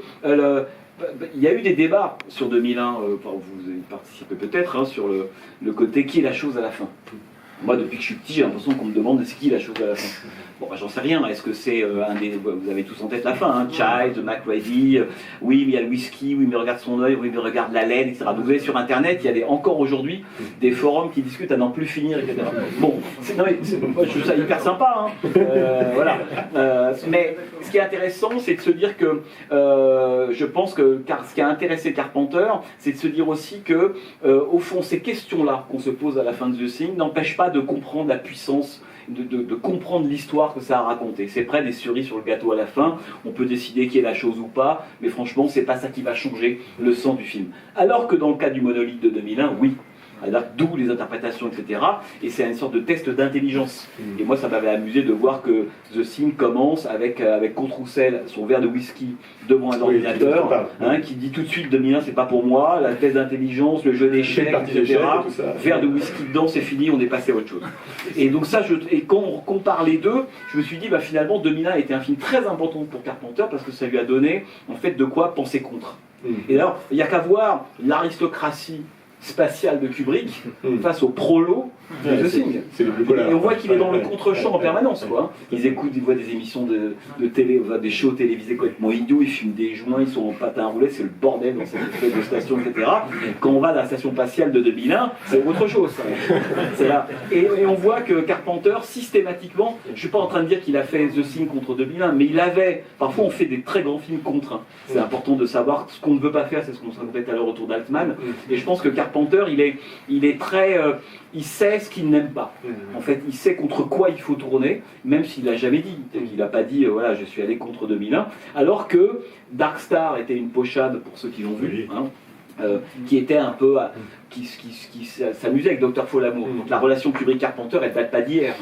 il y a eu des débats sur 2001, vous y participez peut-être, hein, sur le côté qui est la chose à la fin. Moi, depuis que je suis petit, j'ai l'impression qu'on me demande c'est qui la chose à la fin. Bon, j'en sais rien. Est-ce que c'est vous avez tous en tête la fin, hein, Child, McReady, oui, mais il y a le whisky, oui, mais regarde son œil, oui, mais regarde la laine, etc. Donc, vous voyez, sur Internet, il y a encore aujourd'hui des forums qui discutent à n'en plus finir, etc. Bon, moi, je trouve ça hyper sympa, hein. Voilà. Mais ce qui est intéressant, c'est de se dire que je pense que ce qui a intéressé Carpenter, c'est de se dire aussi que, au fond, ces questions-là qu'on se pose à la fin de The Thing n'empêchent pas de comprendre la puissance, de comprendre l'histoire que ça a raconté. C'est près des cerises sur le gâteau à la fin, on peut décider qui est la chose ou pas, mais franchement, c'est pas ça qui va changer le sens du film. Alors que dans le cas du monolithe de 2001, oui. D'où les interprétations, etc. Et c'est une sorte de test d'intelligence. Et moi, ça m'avait amusé de voir que The Thing commence avec Controussel, son verre de whisky devant un ordinateur, qui dit tout de suite 2001, c'est pas pour moi, la test d'intelligence, le jeu d'échecs, etc. Verre de whisky dedans, c'est fini, on est passé à autre chose. Et donc ça, et quand on compare les deux, je me suis dit, finalement, 2001 était un film très important pour Carpenter parce que ça lui a donné, en fait, de quoi penser contre. Et alors, il n'y a qu'à voir l'aristocratie spatiale de Kubrick face au prolo de The Thing. Et on voit qu'il est dans le contre-champ en permanence, quoi. Ils voient des émissions de télé, des shows télévisés complètement idiots, ils filment des joints, ils sont en patin à roulettes, c'est le bordel dans cette espèce de station, etc. Quand on va dans la station spatiale de 2001, c'est autre chose. C'est là. Et on voit que Carpenter, systématiquement, je ne suis pas en train de dire qu'il a fait The Thing contre 2001, mais parfois on fait des très grands films contre. C'est important de savoir ce qu'on ne veut pas faire, c'est ce qu'on se répète à l'heure autour d'Altman. Et je pense que Carpenter, il est très... il sait ce qu'il n'aime pas. En fait, il sait contre quoi il faut tourner, même s'il l'a jamais dit. Il n'a pas dit, voilà, je suis allé contre 2001. Alors que Dark Star était une pochade, pour ceux qui l'ont vu, qui était un peu... qui s'amusait avec Dr. Folamour. Donc la relation Kubrick-Carpenter, elle date pas d'hier.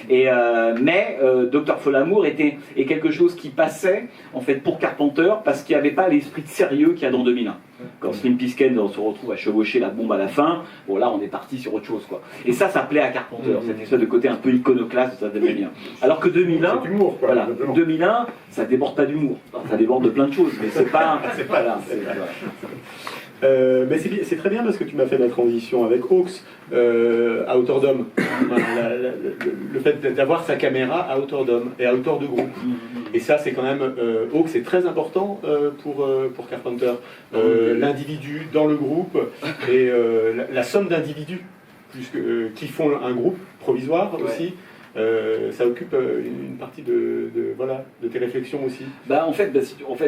Mais Dr. Folamour est quelque chose qui passait, en fait, pour Carpenter, parce qu'il n'y avait pas l'esprit de sérieux qu'il y a dans 2001. Quand Slim Piskens se retrouve à chevaucher la bombe à la fin, bon là on est parti sur autre chose, quoi. Et ça plaît à Carpenter, cette espèce de côté un peu iconoclaste de ça 2001. Alors que 2001, voilà, 2001, ça déborde pas d'humour, ça déborde de plein de choses, mais c'est pas... Mais c'est très bien parce que tu m'as fait la transition avec Hawks à hauteur d'homme. Le fait d'avoir sa caméra à hauteur d'homme et à hauteur de groupe. Et ça, c'est quand même... Hawks est très important pour Carpenter. L'individu dans le groupe et la somme d'individus qui font un groupe provisoire aussi. Ça occupe une partie de tes réflexions aussi. En fait,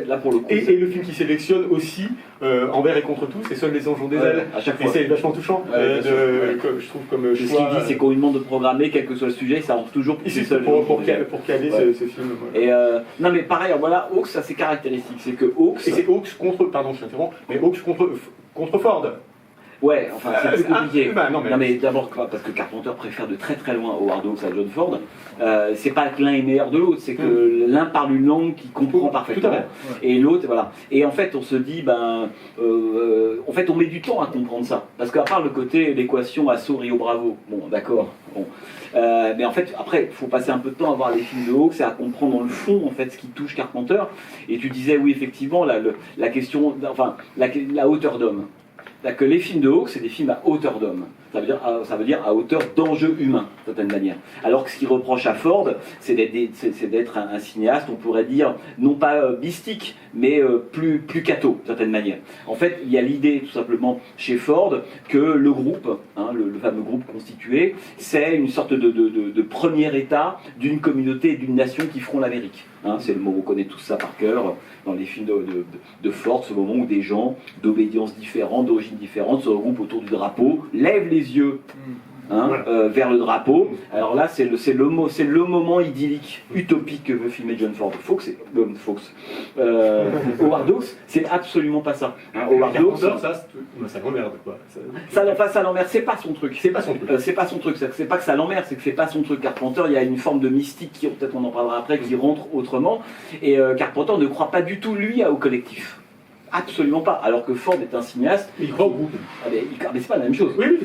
là pour le coup. Et le film qui sélectionne aussi envers et contre tous, et seuls les anges ont des ailes. À chaque fois. Et c'est vachement touchant. Je trouve comme choix. Ce qu'il dit, c'est qu'on lui demande de programmer, quel que soit le sujet, ça rentre toujours pour caler ce film. Et non, mais pareil, voilà, Hawks, ça c'est caractéristique. C'est que Hawks. Et c'est Hawks contre. Pardon, je t'interromps, mais Hawks contre Ford. Ouais, enfin c'est compliqué. Non mais d'abord parce que Carpenter préfère de très très loin Howard Hawks à John Ford. C'est pas que l'un est meilleur de l'autre, c'est que l'un parle une langue qu'il comprend parfaitement. Et l'autre, voilà. Et en fait, on se dit, en fait, on met du temps à comprendre ça. Parce qu'à part le côté l'équation Asso Rio Bravo, bon, d'accord. Bon. Mais en fait, après, il faut passer un peu de temps à voir les films de Hawks et à comprendre dans le fond, en fait, ce qui touche Carpenter. Et tu disais, oui, effectivement, la question, enfin, la hauteur d'homme. Que les films de Hawks, c'est des films à hauteur d'homme. Ça veut dire à hauteur d'enjeu humain, d'une certaine manière. Alors que ce qu'il reproche à Ford, c'est d'être un cinéaste, on pourrait dire, non pas mystique, mais plus catho, d'une certaine manière. En fait, il y a l'idée, tout simplement, chez Ford, que le groupe, le fameux groupe constitué, c'est une sorte de premier état d'une communauté et d'une nation qui feront l'Amérique. C'est le mot, on connaît tout ça par cœur, dans les films de Ford, ce moment où des gens d'obédience différente, d'origine différente, se regroupent autour du drapeau, lèvent les yeux vers le drapeau. Alors là, c'est le moment idyllique, utopique que veut filmer John Ford. Howard Hawks, c'est absolument pas ça. Howard Hawks, ça l'emmerde, quoi. Ça l'emmerde, c'est pas son truc. C'est pas son truc. C'est pas que ça l'emmerde, c'est que c'est pas son truc. Carpenter, il y a une forme de mystique qui, peut-être on en parlera après, qui rentre autrement. Et Carpenter ne croit pas du tout, lui, au collectif. Absolument pas. Alors que Ford est un cinéaste. Il croit au groupe. Mais c'est pas la même chose. Oui.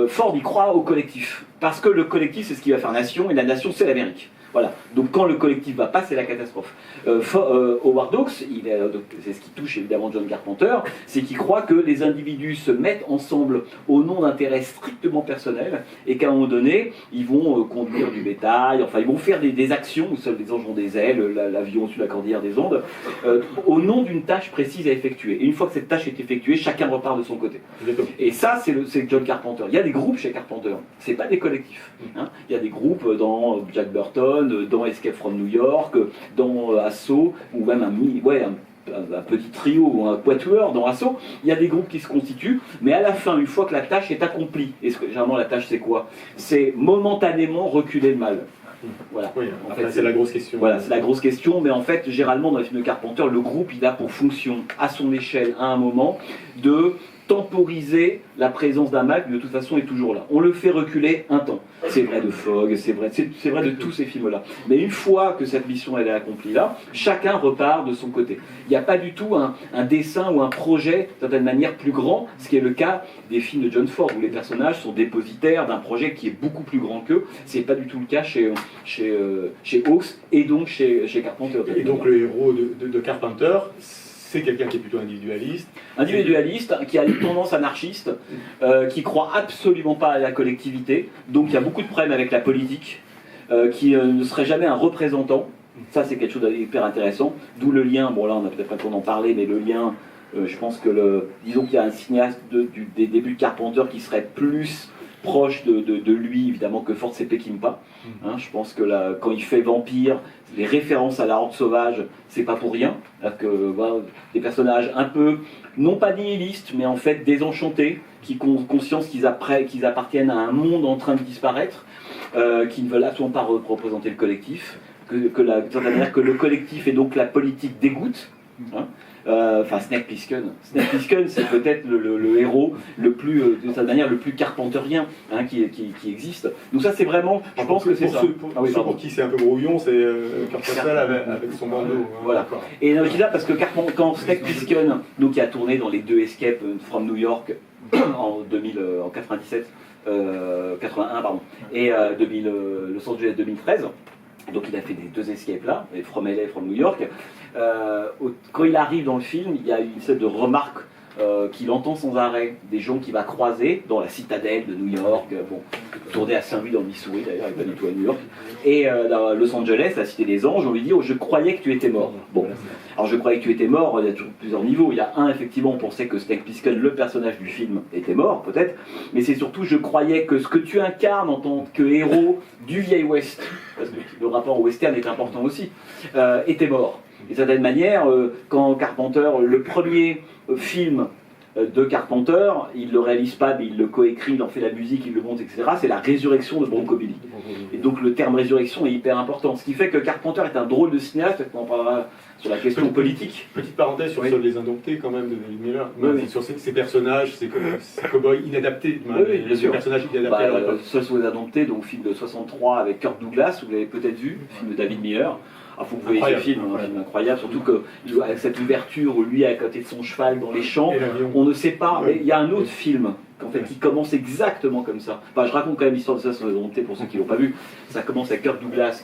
Ford, il croit au collectif. Parce que le collectif, c'est ce qui va faire nation, et la nation, c'est l'Amérique. Voilà. Donc quand le collectif va pas, c'est la catastrophe. Howard Hawks, c'est ce qui touche évidemment John Carpenter, c'est qu'il croit que les individus se mettent ensemble au nom d'intérêts strictement personnels et qu'à un moment donné, ils vont conduire du bétail, enfin ils vont faire des actions où seuls les anges ont des ailes, l'avion au-dessus de la cordillère des Andes, au nom d'une tâche précise à effectuer. Et une fois que cette tâche est effectuée, chacun repart de son côté. Et ça, c'est John Carpenter. Il y a des groupes chez Carpenter, c'est pas des collectifs. Il y a des groupes dans Jack Burton, dans Escape from New York, dans Asso, ou même un petit trio ou un quatuor dans Asso. Il y a des groupes qui se constituent, mais à la fin, une fois que la tâche est accomplie, et généralement la tâche c'est quoi? C'est momentanément reculer le mal. Voilà. Oui, en fait, c'est la grosse question. Voilà, c'est la grosse question, mais en fait, généralement dans les films de Carpenter, le groupe il a pour fonction, à son échelle, à un moment, de temporiser la présence d'un mal qui de toute façon est toujours là. On le fait reculer un temps. C'est vrai de Fogg, c'est vrai de tous ces films-là. Mais une fois que cette mission elle est accomplie là, chacun repart de son côté. Il n'y a pas du tout un dessin ou un projet, d'une certaine manière, plus grand, ce qui est le cas des films de John Ford, où les personnages sont dépositaires d'un projet qui est beaucoup plus grand qu'eux. C'est pas du tout le cas chez Hawks et donc chez Carpenter. Et donc le héros de Carpenter, c'est quelqu'un qui est plutôt individualiste. Individualiste, qui a une tendance anarchiste, qui croit absolument pas à la collectivité, donc il y a beaucoup de problèmes avec la politique, qui ne serait jamais un représentant. Ça c'est quelque chose d'hyper intéressant, d'où le lien, bon là on a peut-être pas le temps d'en parler, mais le lien, je pense que disons qu'il y a un cinéaste des débuts de Carpenter qui serait plus proche de lui évidemment que Ford c'est Peckinpah. Hein, je pense que quand il fait Vampire, les références à la Horde sauvage, c'est pas pour rien. Des personnages un peu, non pas nihilistes, mais en fait désenchantés, qui ont conscience qu'ils appartiennent à un monde en train de disparaître, qui ne veulent absolument pas représenter le collectif, de certaine manière que le collectif et donc la politique dégoûtent. Hein. Snake Plissken. Snake Plissken, c'est peut-être le héros le plus, de cette manière, le plus carpenterien qui existe. Donc ça, c'est vraiment, je pense que c'est ça. Pour qui c'est un peu brouillon, c'est Carpenter avec son bandeau. Voilà. Et je dis là parce que quand Snake Plissken, qui a tourné dans les 2 Escape from New York en 97, 81 pardon, et Los Angeles 2013. Donc il a fait des 2 escapes là, From LA, From New York. Quand il arrive dans le film, il y a une série de remarques qu'il entend sans arrêt, des gens qu'il va croiser dans la citadelle de New York, tourné à Saint-Louis dans le Missouri d'ailleurs, et pas du tout à New York, et dans Los Angeles, la cité des anges, on lui dit « je croyais que tu étais mort ». Bon, alors je croyais que tu étais mort, il y a toujours plusieurs niveaux. Il y a un, effectivement, on pensait que Snake Plissken, le personnage du film, était mort, peut-être, mais c'est surtout je croyais que ce que tu incarnes en tant que héros du vieil West, parce que le rapport au western est important aussi, était mort. Et d'une certaine manière, quand Carpenter, le premier film de Carpenter, il ne le réalise pas, mais il le coécrit, il en fait la musique, il le monte, etc. C'est la résurrection de Bronco Billy. Et donc le terme résurrection est hyper important. Ce qui fait que Carpenter est un drôle de cinéaste, on en parlera sur la question politique. Petite parenthèse sur Seuls les Indomptés, quand même, de David Miller. Sur ces personnages, ces cow-boys inadaptés. Bien sûr. Personnages inadaptés. Seuls les Indomptés, donc film de 63 avec Kirk Douglas, vous l'avez peut-être vu, film de David Miller. Il faut que vous voyez ce film, un film incroyable, surtout qu'avec cette ouverture où lui est à côté de son cheval dans les champs, on ne sait pas, mais il y a un autre film qui commence exactement comme ça. Je raconte quand même l'histoire de ça sur les volontés pour ceux qui ne l'ont pas vu. Ça commence avec Kirk Douglas,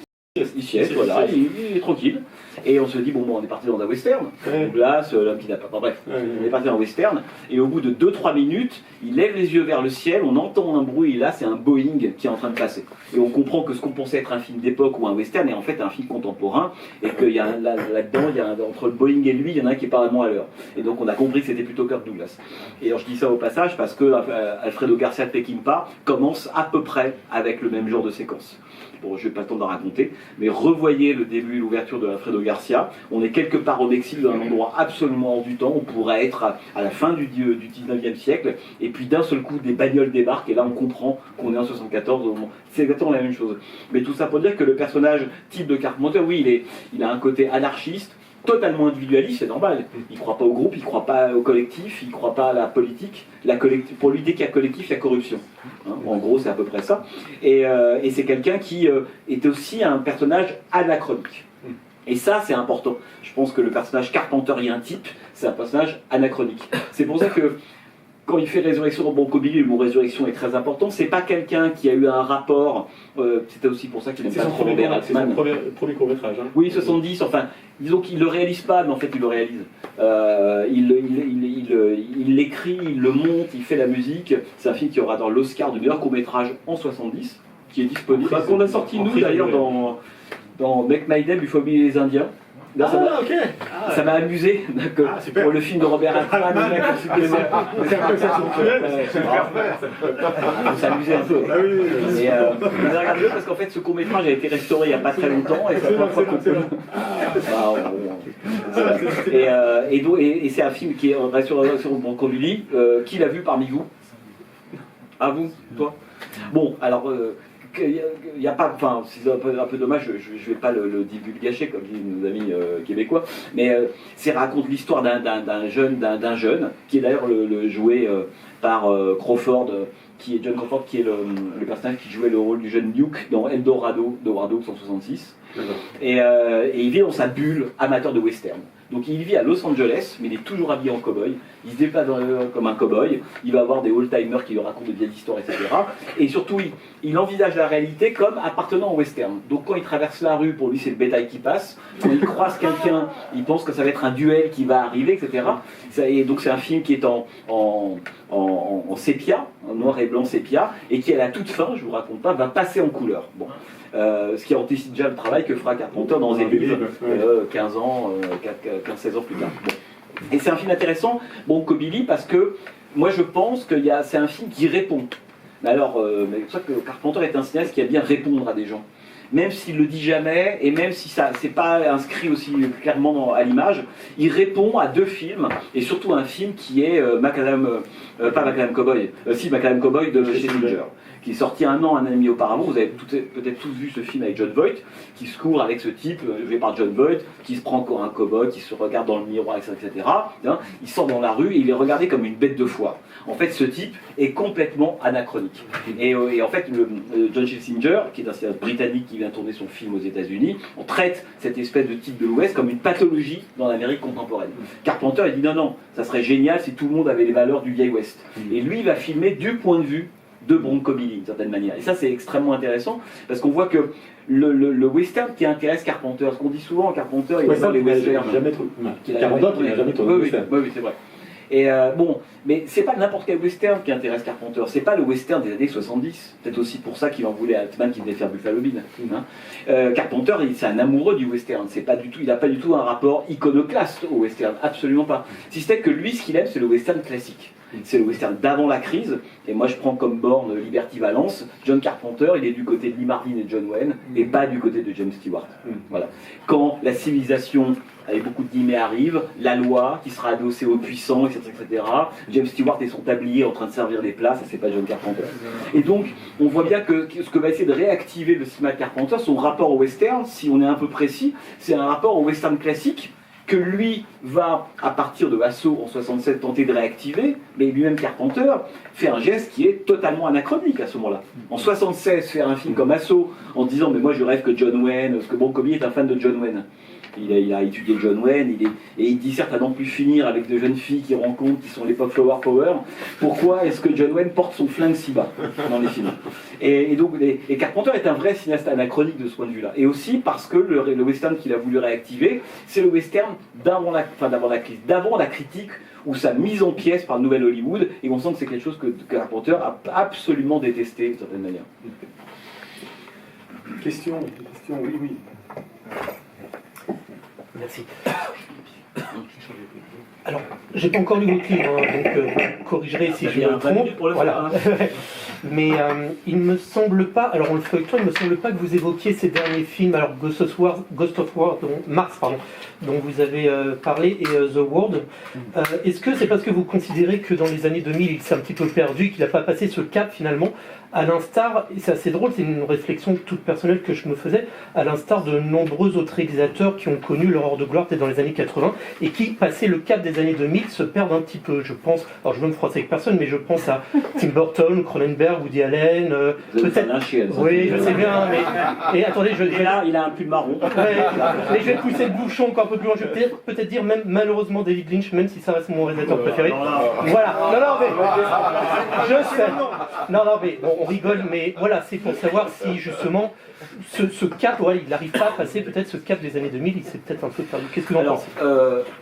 il siège, voilà, il est tranquille. Et on se dit, on est parti dans un western. Douglas, l'homme qui n'a pas. Bref, on est parti dans un western. Et au bout de 2-3 minutes, il lève les yeux vers le ciel, on entend un bruit, et là, c'est un Boeing qui est en train de passer. Et on comprend que ce qu'on pensait être un film d'époque ou un western est en fait un film contemporain. Et qu'il y a là-dedans, entre le Boeing et lui, il y en a un qui est pas vraiment à l'heure. Et donc, on a compris que c'était plutôt Kirk Douglas. Et alors, je dis ça au passage parce que Alfredo Garcia de Peckinpah commence à peu près avec le même genre de séquence. Bon, je n'ai pas le temps d'en raconter, mais revoyez le début et l'ouverture de Alfredo Garcia. On est quelque part au Mexique, dans un endroit absolument hors du temps. On pourrait être à la fin du 19e siècle, et puis d'un seul coup, des bagnoles débarquent, et là, on comprend qu'on est en 74. C'est exactement la même chose. Mais tout ça pour dire que le personnage type de Carpenter, oui, il a un côté anarchiste, totalement individualiste, c'est normal. Il ne croit pas au groupe, il ne croit pas au collectif, il ne croit pas à la politique. Pour lui, dès qu'il y a collectif, il y a corruption. En gros, c'est à peu près ça. Et c'est quelqu'un qui est aussi un personnage anachronique. Et ça, c'est important. Je pense que le personnage carpenterien type, c'est un personnage anachronique. C'est pour ça que quand il fait Résurrection dans Bronco Billy, le mot résurrection est très important. C'est pas quelqu'un qui a eu un rapport. C'était aussi pour ça qu'il n'aime pas trop Robert Altman. C'est son premier court-métrage. Oui, 70. Enfin, disons qu'il le réalise pas, mais en fait, il le réalise. Il l'écrit, il le monte, il fait la musique. C'est un film qui aura dans l'Oscar du meilleur court-métrage en 70, qui est disponible. Qu'on a sorti nous d'ailleurs dans Make My Day, il faut oublier les Indiens. Ça m'a amusé pour le film de Robert Altman. C'est un peu exceptionnel. On s'est amusé un peu. Et on a regardé parce qu'en fait ce court métrage a été restauré il n'y a pas très longtemps et c'est la première fois qu'on peut. Et c'est un film qui est sur Bronco Billy. Qui l'a vu parmi vous? Ah, vous? Toi? Bon, alors il y a pas, enfin c'est un peu dommage, je vais pas le divulgacher comme disent nos amis québécois, mais c'est raconte l'histoire d'un jeune qui est d'ailleurs le joué par Crawford, qui est John Crawford, qui est le personnage qui jouait le rôle du jeune Duke dans Eldorado 166. Et il vit dans sa bulle amateur de western. Donc il vit à Los Angeles, mais il est toujours habillé en cow-boy. Il se déplace comme un cow-boy. Il va avoir des old-timers qui lui racontent de vieilles histoires, etc. Et surtout, il envisage la réalité comme appartenant au western. Donc quand il traverse la rue, pour lui c'est le bétail qui passe. Quand il croise quelqu'un, il pense que ça va être un duel qui va arriver, etc. Et donc c'est un film qui est en sépia, en noir et blanc sépia, et qui à la toute fin, je vous raconte pas, va passer en couleur. Bon. Ce qui anticipe déjà le travail que fera Carpenter dans The Evil 15-16 ans plus tard. Bon. Et c'est un film intéressant, Bronco Billy, parce que moi je pense que c'est un film qui répond. Mais alors, c'est pour ça que Carpenter est un cinéaste qui aime bien répondre à des gens. Même s'il le dit jamais, et même si ça c'est pas inscrit aussi clairement à l'image, il répond à deux films, et surtout un film qui est Macadam Cowboy de Schlesinger, qui est sorti un an et demi auparavant. Vous avez peut-être tous vu ce film avec John Voight, qui se court avec ce type, joué par John Voight, qui se prend encore un cowboy, qui se regarde dans le miroir, etc. Il sort dans la rue et il est regardé comme une bête de foire. En fait, ce type est complètement anachronique. Et en fait, John Schlesinger, qui est un cinéaste britannique qui vient tourner son film aux États-Unis, on traite cette espèce de type de l'Ouest comme une pathologie dans l'Amérique contemporaine. Carpenter, il dit non, ça serait génial si tout le monde avait les valeurs du vieil Ouest. Et lui, il va filmer du point de vue de Bronco Billy, d'une certaine manière. Et ça, c'est extrêmement intéressant, parce qu'on voit que le western qui intéresse Carpenter, ce qu'on dit souvent, Carpenter, il adore les westerns. Carpenter, il n'a jamais tourné western. Oui, c'est vrai. Et mais c'est pas n'importe quel western qui intéresse Carpenter, c'est pas le western des années 70. Peut-être aussi pour ça qu'il en voulait à Altman qui devait faire Buffalo Bill. Carpenter, c'est un amoureux du western. C'est pas du tout, il n'a pas du tout un rapport iconoclaste au western, absolument pas. Si ce n'est que lui, ce qu'il aime, c'est le western classique. C'est le western d'avant la crise, et moi je prends comme borne Liberty Valance. John Carpenter, il est du côté de Lee Marvin et John Wayne, et pas du côté de James Stewart. Voilà. Quand la civilisation, avec beaucoup de guillemets, arrive, la loi qui sera adossée aux puissants, etc., etc., James Stewart et son tablier en train de servir les plats, ça c'est pas John Carpenter. Et donc, on voit bien que ce que va essayer de réactiver le cinéma de Carpenter, son rapport au western, si on est un peu précis, c'est un rapport au western classique, que lui va, à partir de Assaut en 67, tenter de réactiver, mais lui-même Carpenter fait un geste qui est totalement anachronique à ce moment-là. En 76, faire un film comme Assaut en disant mais moi je rêve que John Wayne, parce que Bronco Billy est un fan de John Wayne. Il a étudié John Wayne, et il disserte à n'en plus finir avec de jeunes filles qu'il rencontre qui sont l'époque Flower Power. Pourquoi est-ce que John Wayne porte son flingue si bas dans les films? Et donc, Carpenter est un vrai cinéaste anachronique de ce point de vue-là. Et aussi parce que le western qu'il a voulu réactiver, c'est le western d'avant la critique, ou sa mise en pièces par le nouvel Hollywood, et on sent que c'est quelque chose que Carpenter a absolument détesté d'une certaine manière. Question, oui. Merci. Alors, j'ai pas encore lu votre livre, donc vous corrigerez si je me trompe. Voilà. Mais il me semble pas, alors en le feuilletant, il me semble pas que vous évoquiez ces derniers films, alors Ghost of War, Mars, dont vous avez parlé, et The World. Est-ce que c'est parce que vous considérez que dans les années 2000, il s'est un petit peu perdu, qu'il n'a pas passé ce cap finalement, à l'instar, et c'est assez drôle, c'est une réflexion toute personnelle que je me faisais, à l'instar de nombreux autres réalisateurs qui ont connu leur heure de gloire peut-être dans les années 80, et qui, passé le cap des années 2000, se perdent un petit peu. Je pense, alors je veux me froisser avec personne, mais je pense à Tim Burton, Cronenberg, Woody Allen, peut-être... Oui, je sais bien, mais... Et attendez, il a un pull marron. Mais je vais pousser le bouchon encore un peu plus loin, je vais peut-être dire même, malheureusement, David Lynch, même si ça reste mon réalisateur préféré. Voilà, non, mais... Je sais. Non, mais bon, on rigole, mais voilà, c'est pour savoir si justement ce cap, il n'arrive pas à passer peut-être ce cap des années 2000, il s'est peut-être un peu perdu. Qu'est-ce que vous en pensez?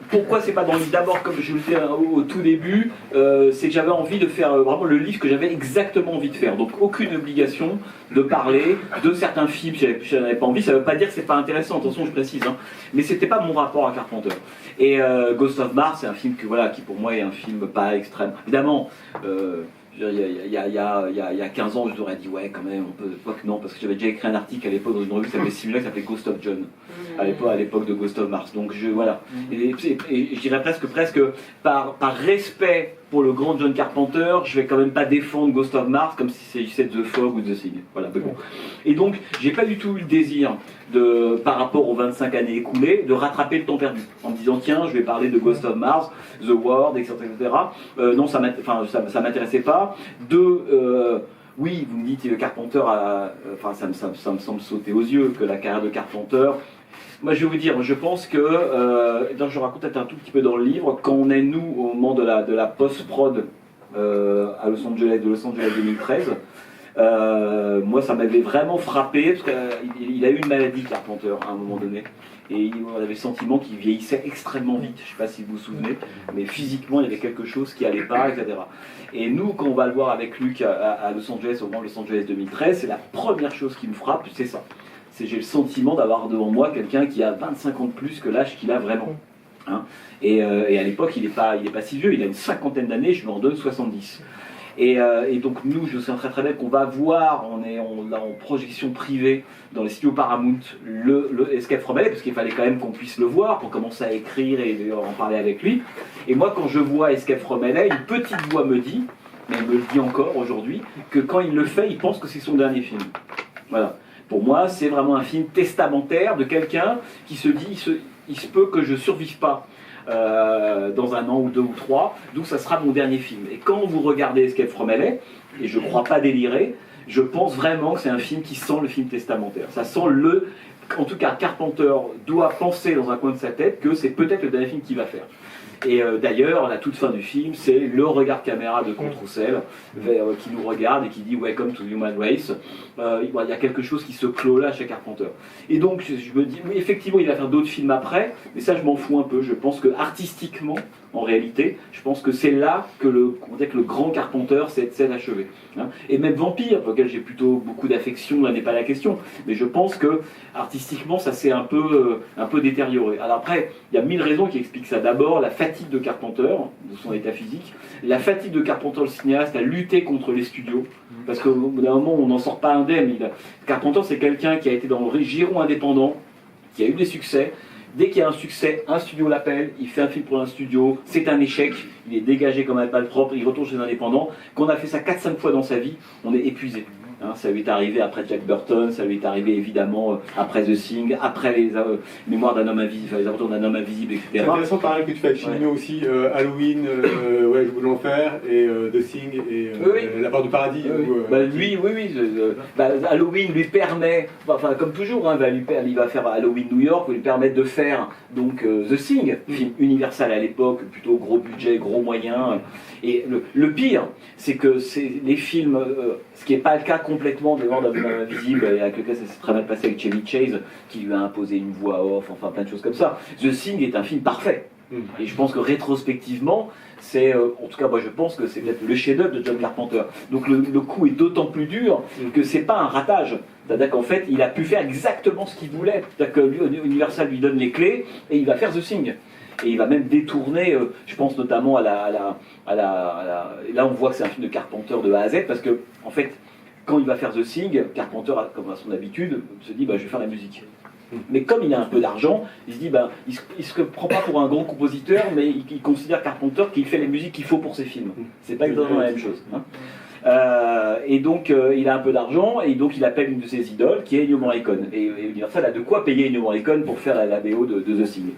Pourquoi c'est pas dans le livre? D'abord, comme je le disais au tout début, c'est que j'avais envie de faire vraiment le livre que j'avais exactement envie de faire. Donc aucune obligation de parler de certains films si je n'avais pas envie. Ça ne veut pas dire que c'est pas intéressant, attention, je précise. Mais c'était pas mon rapport à Carpenter. Et Ghost of Mars, c'est un film qui pour moi est un film pas extrême. Évidemment, il y a 15 ans, je vous aurais dit ouais quand même, on peut pas que non, parce que j'avais déjà écrit un article à l'époque dans une revue qui s'appelait similaire, qui s'appelait Ghost of John, à l'époque de Ghost of Mars. Donc voilà. Et je dirais presque par respect pour le grand John Carpenter, je vais quand même pas défendre Ghost of Mars comme s'il s'agissait de The Fog ou de The Thing. Voilà, mais bon. Et donc, j'ai pas du tout eu le désir, par rapport aux 25 années écoulées, de rattraper le temps perdu. En me disant, tiens, je vais parler de Ghost of Mars, The Ward, etc. Non, ça m'intéressait pas. Oui, vous me dites, Carpenter ça me semble sauter aux yeux que la carrière de Carpenter. Moi, je vais vous dire, je pense que, je raconte peut-être un tout petit peu dans le livre, quand on est, nous, au moment de la post-prod à Los Angeles 2013, moi, ça m'avait vraiment frappé, parce qu'il a eu une maladie, Carpenter, à un moment donné, et on avait le sentiment qu'il vieillissait extrêmement vite. Je ne sais pas si vous vous souvenez, mais physiquement, il y avait quelque chose qui n'allait pas, etc. Et nous, quand on va le voir avec Luc à Los Angeles, au moment de Los Angeles 2013, c'est la première chose qui me frappe, c'est ça. J'ai le sentiment d'avoir devant moi quelqu'un qui a 25 ans de plus que l'âge qu'il a vraiment. Hein, et à l'époque, il n'est pas si vieux, il a une cinquantaine d'années, je lui en donne 70. Et donc nous, je sais très très bien qu'on va voir, on est en projection privée dans les studios Paramount, le Escape from LA, parce qu'il fallait quand même qu'on puisse le voir pour commencer à écrire et en parler avec lui. Et moi, quand je vois Escape from LA, une petite voix me dit, mais elle me le dit encore aujourd'hui, que quand il le fait, il pense que c'est son dernier film. Voilà. Pour moi, c'est vraiment un film testamentaire de quelqu'un qui se dit il se peut que je ne survive pas dans un an ou deux ou trois, donc ça sera mon dernier film. Et quand vous regardez Escape from LA, et je ne crois pas délirer, je pense vraiment que c'est un film qui sent le film testamentaire. Ça sent en tout cas, Carpenter doit penser dans un coin de sa tête que c'est peut-être le dernier film qu'il va faire. Et d'ailleurs, à la toute fin du film, c'est le regard caméra de Kurt Russell qui nous regarde et qui dit « Welcome to the Human Race ». Il y a quelque chose qui se clôt là chez Carpenter. Et donc, je me dis, oui, effectivement, il va faire d'autres films après, mais ça, je m'en fous un peu. Je pense que artistiquement, en réalité, je pense que c'est là que le grand Carpenter s'est achevé. Hein. Et même Vampire, pour lequel j'ai plutôt beaucoup d'affection, là n'est pas la question, mais je pense que artistiquement, ça s'est un peu détérioré. Alors après, il y a 1000 raisons qui expliquent ça. D'abord, la fatigue de Carpenter, de son état physique, la fatigue de Carpenter, le cinéaste, à lutter contre les studios, parce qu'au bout d'un moment, on n'en sort pas indemne. Carpenter, c'est quelqu'un qui a été dans le giron indépendant, qui a eu des succès. Dès qu'il y a un succès, un studio l'appelle, il fait un film pour un studio, c'est un échec, il est dégagé comme un propre, il retourne chez un indépendant. Quand on a fait ça 4-5 fois dans sa vie, on est épuisé. Hein, ça lui est arrivé après Jack Burton, ça lui est arrivé évidemment après The Thing, après les Mémoires d'un homme invisible, les aventures d'un homme invisible, etc. C'est intéressant de parler que tu fais avec Chimino aussi, Halloween, ouais, je voulais en faire, et The Thing, et La Part du Paradis. Oui. Halloween lui permet, enfin comme toujours, hein, il va faire Halloween New York, lui permet de faire donc The Thing, film Universal à l'époque, plutôt gros budget, gros moyens. Et le pire, c'est que les films, ce qui n'est pas le cas complètement des Mémoires d'un homme invisible, et avec lequel ça s'est très mal passé avec Chevy Chase, qui lui a imposé une voix off, enfin plein de choses comme ça. The Thing est un film parfait. Et je pense que rétrospectivement, en tout cas moi je pense que c'est peut-être le chef-d'œuvre de John Carpenter. Donc le coup est d'autant plus dur que c'est pas un ratage. C'est-à-dire qu'en fait il a pu faire exactement ce qu'il voulait. C'est-à-dire que Universal lui donne les clés et il va faire The Thing. Et il va même détourner, je pense notamment à là on voit que c'est un film de Carpenter de A à Z, parce que en fait quand il va faire The Thing, Carpenter, comme à son habitude, se dit je vais faire la musique. Mais comme il a un peu d'argent, il se dit il se prend pas pour un grand compositeur, mais il considère Carpenter qu'il fait les musiques qu'il faut pour ses films. C'est pas exactement la même chose. Hein. Et donc il a un peu d'argent et donc il appelle une de ses idoles qui est Ennio Morricone. Et Universal a de quoi payer Ennio Morricone pour faire la BO de The Thing.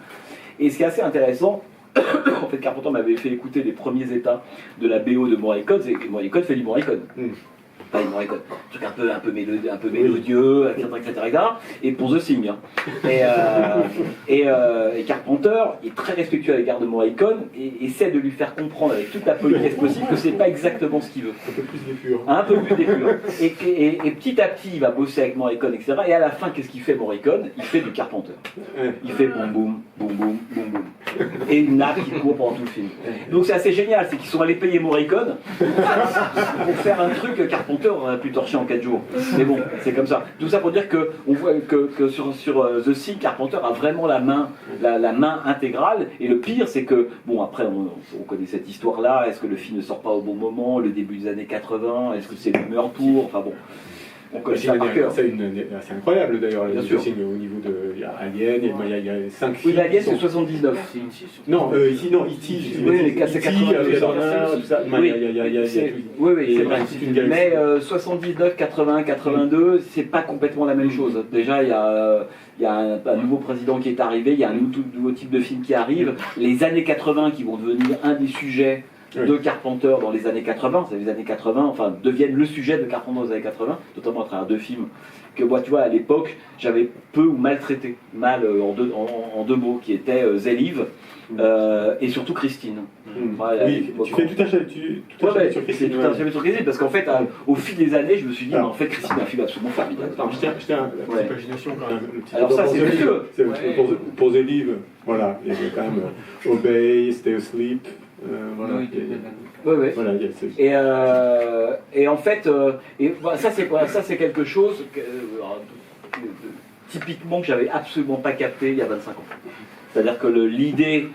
Et ce qui est assez intéressant, en fait Carpenter m'avait fait écouter les premiers états de la BO de Morricone, et Morricone fait du Morricone. Pas une Morricone, un truc un peu mélodieux, etc. Et pour The Thing. Hein. Et Carpenter est très respectueux à l'égard de Morricone et essaie de lui faire comprendre avec toute la politesse possible que c'est pas exactement ce qu'il veut. Un peu plus d'épure. Un peu plus d'épure. Et petit à petit, il va bosser avec Morricone, etc. Et à la fin, qu'est-ce qu'il fait Morricone? Il fait du Carpenter. Il fait boum boum, boum boum, boum boum. Et une nappe qui court pendant tout le film. Donc c'est assez génial, c'est qu'ils sont allés payer Morricone pour faire un truc que Carpenter aurait pu torcher en 4 jours. Mais bon, c'est comme ça. Tout ça pour dire qu'on voit que sur The Thing, Carpenter a vraiment la main intégrale. Et le pire, c'est que, bon, après, on connaît cette histoire-là. Est-ce que le film ne sort pas au bon moment, le début des années 80? Est-ce que c'est l'humeur pour? Enfin bon. on connaît ça par cœur. C'est assez incroyable d'ailleurs, Bien sûr. au niveau de. Il y a Alien, il y a 5 films. Oui, Alien c'est 79. Non, ici, non, E.T. Oui, les c'est 80. tout ça. Oui, il y a oui, c'est vrai. Mais 79, 80, 82, c'est pas complètement la même chose. Déjà, il y a un nouveau président qui est arrivé, il y a un nouveau type de film qui arrive. Les années 80 qui vont devenir un des sujets de Carpenter dans les années 80, c'est les années 80, enfin deviennent le sujet de Carpenter dans les années 80, notamment à travers 2 films que moi, tu vois, à l'époque, j'avais peu ou mal traité, en deux mots, qui étaient Zélive et surtout Christine. Voilà, oui, tu fais tout un chapitre sur Christine. Tout un chapitre sur Christine, parce qu'en fait, au fil des années, je me suis dit, en fait, Christine est un film absolument formidable. Alors, je tiens la petite pagination quand même. Alors ça, c'est sûr. Pour Zélive, voilà, il y avait quand même Obey, Stay Asleep. Voilà. Voilà, et en fait, ça c'est quelque chose typiquement que j'avais absolument pas capté il y a 25 ans. C'est-à-dire que l'idée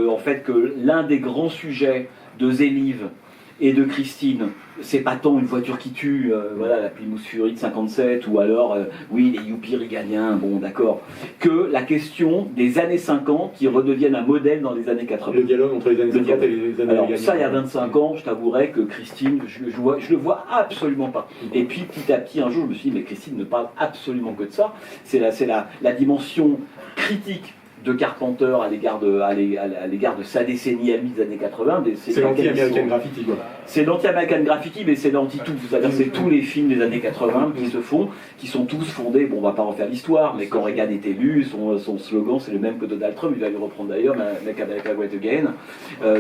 en fait que l'un des grands sujets de Zélive et de Christine, c'est pas tant une voiture qui tue, voilà, la Plymouth Fury de 57, ou alors, oui, les yuppies réganiens, bon, d'accord, que la question des années 50 qui redeviennent un modèle dans les années 80. Le dialogue entre les années 50 et les années Alors, réganiennes. ça, il y a 25 ans, je t'avouerais que Christine, je le vois absolument pas. Et puis, petit à petit, un jour, je me suis dit, mais Christine ne parle absolument que de ça. C'est la dimension critique de Carpenter à l'égard de sa décennie à lui des années 80. C'est l'anti-American Graffiti, quoi. C'est l'anti-American Graffiti, mais c'est l'anti-tout. C'est-à-dire c'est tous les films des années 80 qui se font, qui sont tous fondés, bon, on va pas refaire l'histoire, mais quand Reagan est élu, son slogan c'est le même que Donald Trump, il va le reprendre d'ailleurs, Make America Great Again.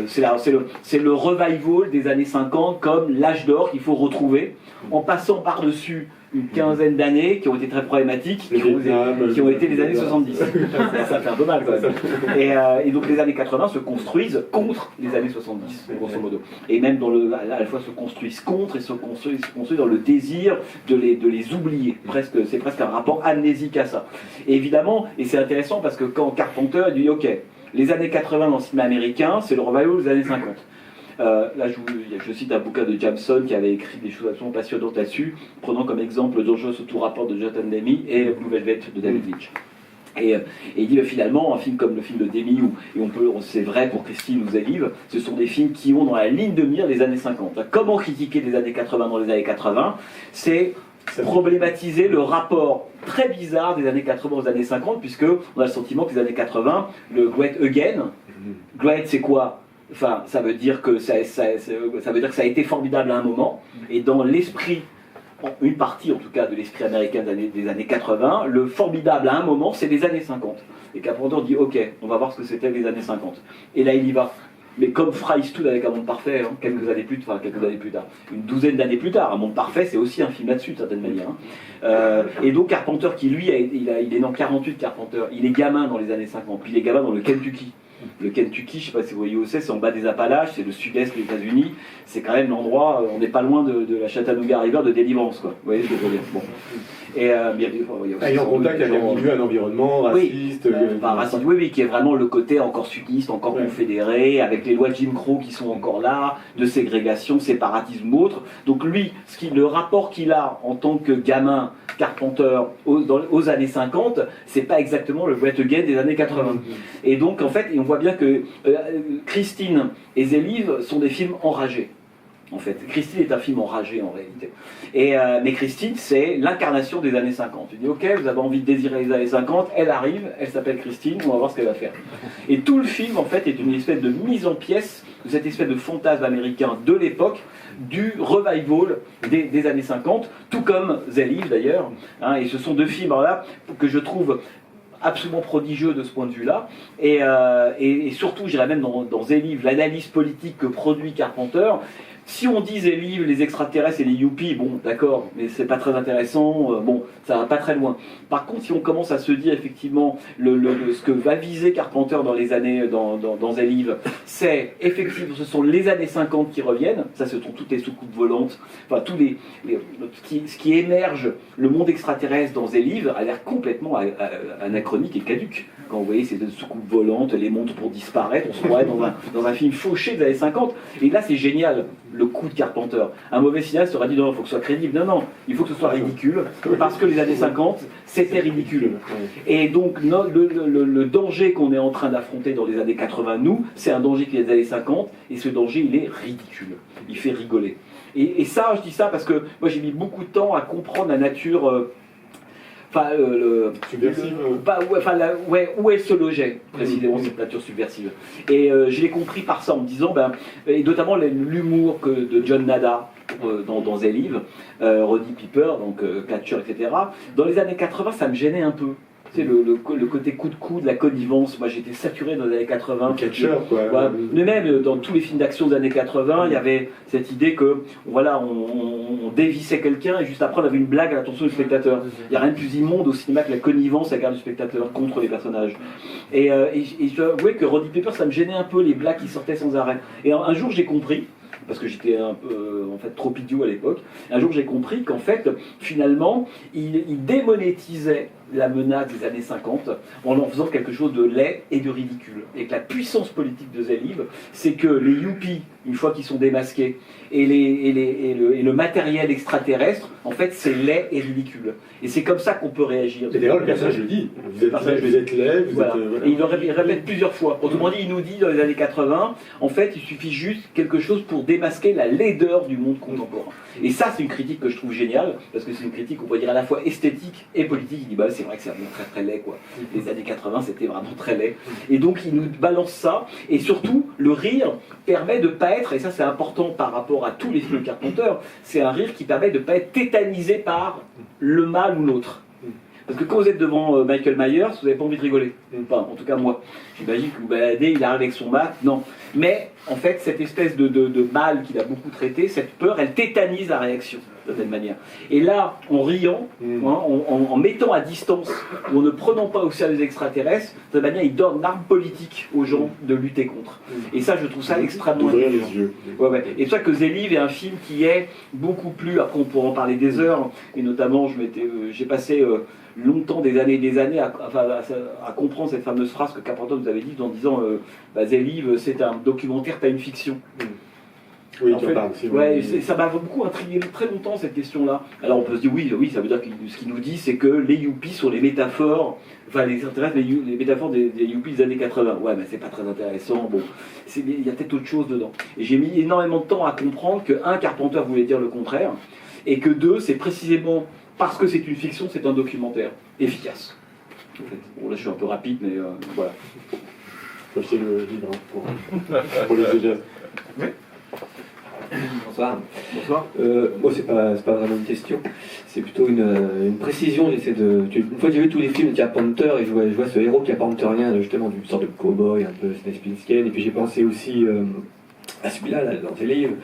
C'est le revival des années 50 comme l'âge d'or qu'il faut retrouver, en passant par-dessus une quinzaine d'années qui ont été très problématiques, qui ont été les années 70. Ça fait un peu mal quand même. Et donc les années 80 se construisent contre les années 70, grosso modo. Et même à la fois se construisent contre et se construisent dans le désir de les oublier. C'est presque un rapport amnésique à ça. Et évidemment, et c'est intéressant parce que quand Carpenter dit ok, les années 80 dans le cinéma américain, c'est le revival des années 50. Là, je cite un bouquin de Jameson qui avait écrit des choses absolument passionnantes là-dessus, prenant comme exemple Dangerous Auto-Rapport de Jonathan Demme et Blue Velvet de David Lynch. Et il dit finalement, un film comme le film de Demme, c'est vrai pour Christine ou Zélive, ce sont des films qui ont dans la ligne de mire les années 50. Comment critiquer les années 80 dans les années 80 ? C'est problématiser le rapport très bizarre des années 80 aux années 50, puisque on a le sentiment que les années 80, le Great Again, Great c'est quoi ? Enfin, ça veut dire que ça a été formidable à un moment, et dans l'esprit, une partie en tout cas de l'esprit américain des années 80, le formidable à un moment, c'est les années 50. Et Carpenter dit ok, on va voir ce que c'était les années 50. Et là il y va. Mais comme Fry Eastwood avec Un Monde Parfait, quelques années plus tard, une douzaine d'années plus tard, Un Monde Parfait, c'est aussi un film là-dessus, de certaine manière. Et donc Carpenter, qui lui, il est né en 48, Carpenter, il est gamin dans les années 50, puis il est gamin dans le Kentucky. Le Kentucky, je ne sais pas si vous voyez où c'est en bas des Appalaches, c'est le sud-est des États-Unis, c'est quand même l'endroit, on n'est pas loin de la Chattanooga River de Délivrance, quoi. Vous voyez ce que je veux dire. Bon. Et il est en contact avec un environnement raciste. Raciste, oui, qui est vraiment le côté encore sudiste, encore confédéré, avec les lois de Jim Crow qui sont encore là, de ségrégation, séparatisme ou autre. Donc lui, le rapport qu'il a en tant que gamin, Carpenter, aux années 50, c'est pas exactement le Great Again des années 80. Et donc en fait, on voit bien que Christine et Zélive sont des films enragés. En fait, Christine est un film enragé en réalité. Mais Christine, c'est l'incarnation des années 50. Tu dis, ok, vous avez envie de désirer les années 50, elle arrive, elle s'appelle Christine, on va voir ce qu'elle va faire. Et tout le film, en fait, est une espèce de mise en pièce de cette espèce de fantasme américain de l'époque, du revival des années 50, tout comme Zélive d'ailleurs. Et ce sont deux films là que je trouve absolument prodigieux de ce point de vue-là, et surtout, je dirais même dans Zélive, l'analyse politique que produit Carpenter. Si on dit Zélive, les extraterrestres et les yuppies, bon, d'accord, mais c'est pas très intéressant, bon, ça va pas très loin. Par contre, si on commence à se dire effectivement ce que va viser Carpenter dans les années, dans Zélive, c'est effectivement, ce sont les années 50 qui reviennent, ça ce sont toutes les soucoupes volantes, enfin ce qui émerge, le monde extraterrestre dans Zélive a l'air complètement anachronique et caduque. Quand vous voyez ces soucoupes volantes, les montres pour disparaître, on se croirait dans un film fauché des années 50, et là c'est génial. le coup de Carpenter. Un mauvais cinéaste aurait dit non, il faut que ce soit crédible. Non, non, il faut que ce soit ridicule, parce que les années 50, c'était ridicule. Et donc le danger qu'on est en train d'affronter dans les années 80, nous, c'est un danger qui est des années 50, et ce danger, il est ridicule. Il fait rigoler. Et ça, je dis ça parce que moi j'ai mis beaucoup de temps à comprendre la nature... subversive. Où elle se logeait, précisément, cette nature subversive. Et je l'ai compris par ça en me disant, et notamment l'humour de John Nada dans Zeliv, Roddy Piper, donc Catcher, etc. Dans les années 80, ça me gênait un peu. Tu sais, le côté coup de coude, la connivence. Moi j'étais saturé dans les années 80. Catcher, quoi. Ouais. Mais même dans tous les films d'action des années 80, il y avait cette idée que voilà, on dévissait quelqu'un et juste après on avait une blague à l'attention du spectateur. Il n'y a rien de plus immonde au cinéma que la connivence à l'égard du spectateur contre les personnages. Et je dois avouer que Roddy Piper, ça me gênait un peu les blagues qui sortaient sans arrêt. Et un jour j'ai compris, parce que j'étais un peu en fait trop idiot à l'époque. Un jour j'ai compris qu'en fait, finalement, il démonétisait la menace des années 50 en faisant quelque chose de laid et de ridicule. Et que la puissance politique de Zeliv, c'est que les yuppies, une fois qu'ils sont démasqués, et le matériel extraterrestre, en fait, c'est laid et ridicule. Et c'est comme ça qu'on peut réagir. Et d'ailleurs, le personnage le dit. Vous êtes laid, vous voilà. êtes... Voilà. Et il répète plusieurs fois. Autrement dit, il nous dit dans les années 80, en fait, il suffit juste quelque chose pour démasquer la laideur du monde contemporain. Et ça, c'est une critique que je trouve géniale, parce que c'est une critique, on pourrait dire, à la fois esthétique et politique. Il dit, bah, c'est vrai que c'est vraiment très très laid, quoi. Les années 80, c'était vraiment très laid. Et donc, il nous balance ça, et surtout, le rire permet de ne pas être, et ça c'est important par rapport à tous les films de Carpenter, c'est un rire qui permet de ne pas être tétanisé par le mal ou l'autre. Parce que quand vous êtes devant Michael Myers, vous n'avez pas envie de rigoler. Enfin, en tout cas moi. J'imagine que vous baladez, il arrive avec son masque. Non. Mais en fait, cette espèce de mal qu'il a beaucoup traité, cette peur, elle tétanise la réaction, de certaine manière. Et là, en riant, en mettant à distance, ou en ne prenant pas au sérieux les extraterrestres, de cette manière, il donne une arme politique aux gens de lutter contre. Et ça, je trouve ça extrêmement Ouvrir intelligent. les yeux. Ouais, ouais. Et c'est ça que Zeliv est un film qui est beaucoup plus, après on pourra en parler des heures, et notamment j'ai passé longtemps, des années à comprendre cette fameuse phrase que Carpenter nous avait dit en disant Zeliv, c'est un documentaire, pas une fiction. Oui, En tu en fait, parles. ouais, ça m'a beaucoup intrigué très longtemps cette question-là. Alors on peut se dire oui, ça veut dire que ce qu'il nous dit, c'est que les yuppies sont les métaphores, enfin les extraterrestres, les métaphores des yuppies des années 80. Ouais, mais c'est pas très intéressant. Bon, il y a peut-être autre chose dedans. Et j'ai mis énormément de temps à comprendre que Carpenter voulait dire le contraire, et que deux, c'est précisément parce que c'est une fiction, c'est un documentaire efficace. En fait. Bon, là je suis un peu rapide, mais voilà. Faut acheter le livre pour les déjà. Oui. Bonsoir. Bonsoir. Moi, c'est pas vraiment une question, c'est plutôt une précision. Une fois que j'ai vu tous les films de Carpenter et je vois ce héros carpenterien, justement, d'une sorte de cow-boy un peu Snapinskian, et puis j'ai pensé aussi à celui-là, dans tes livres.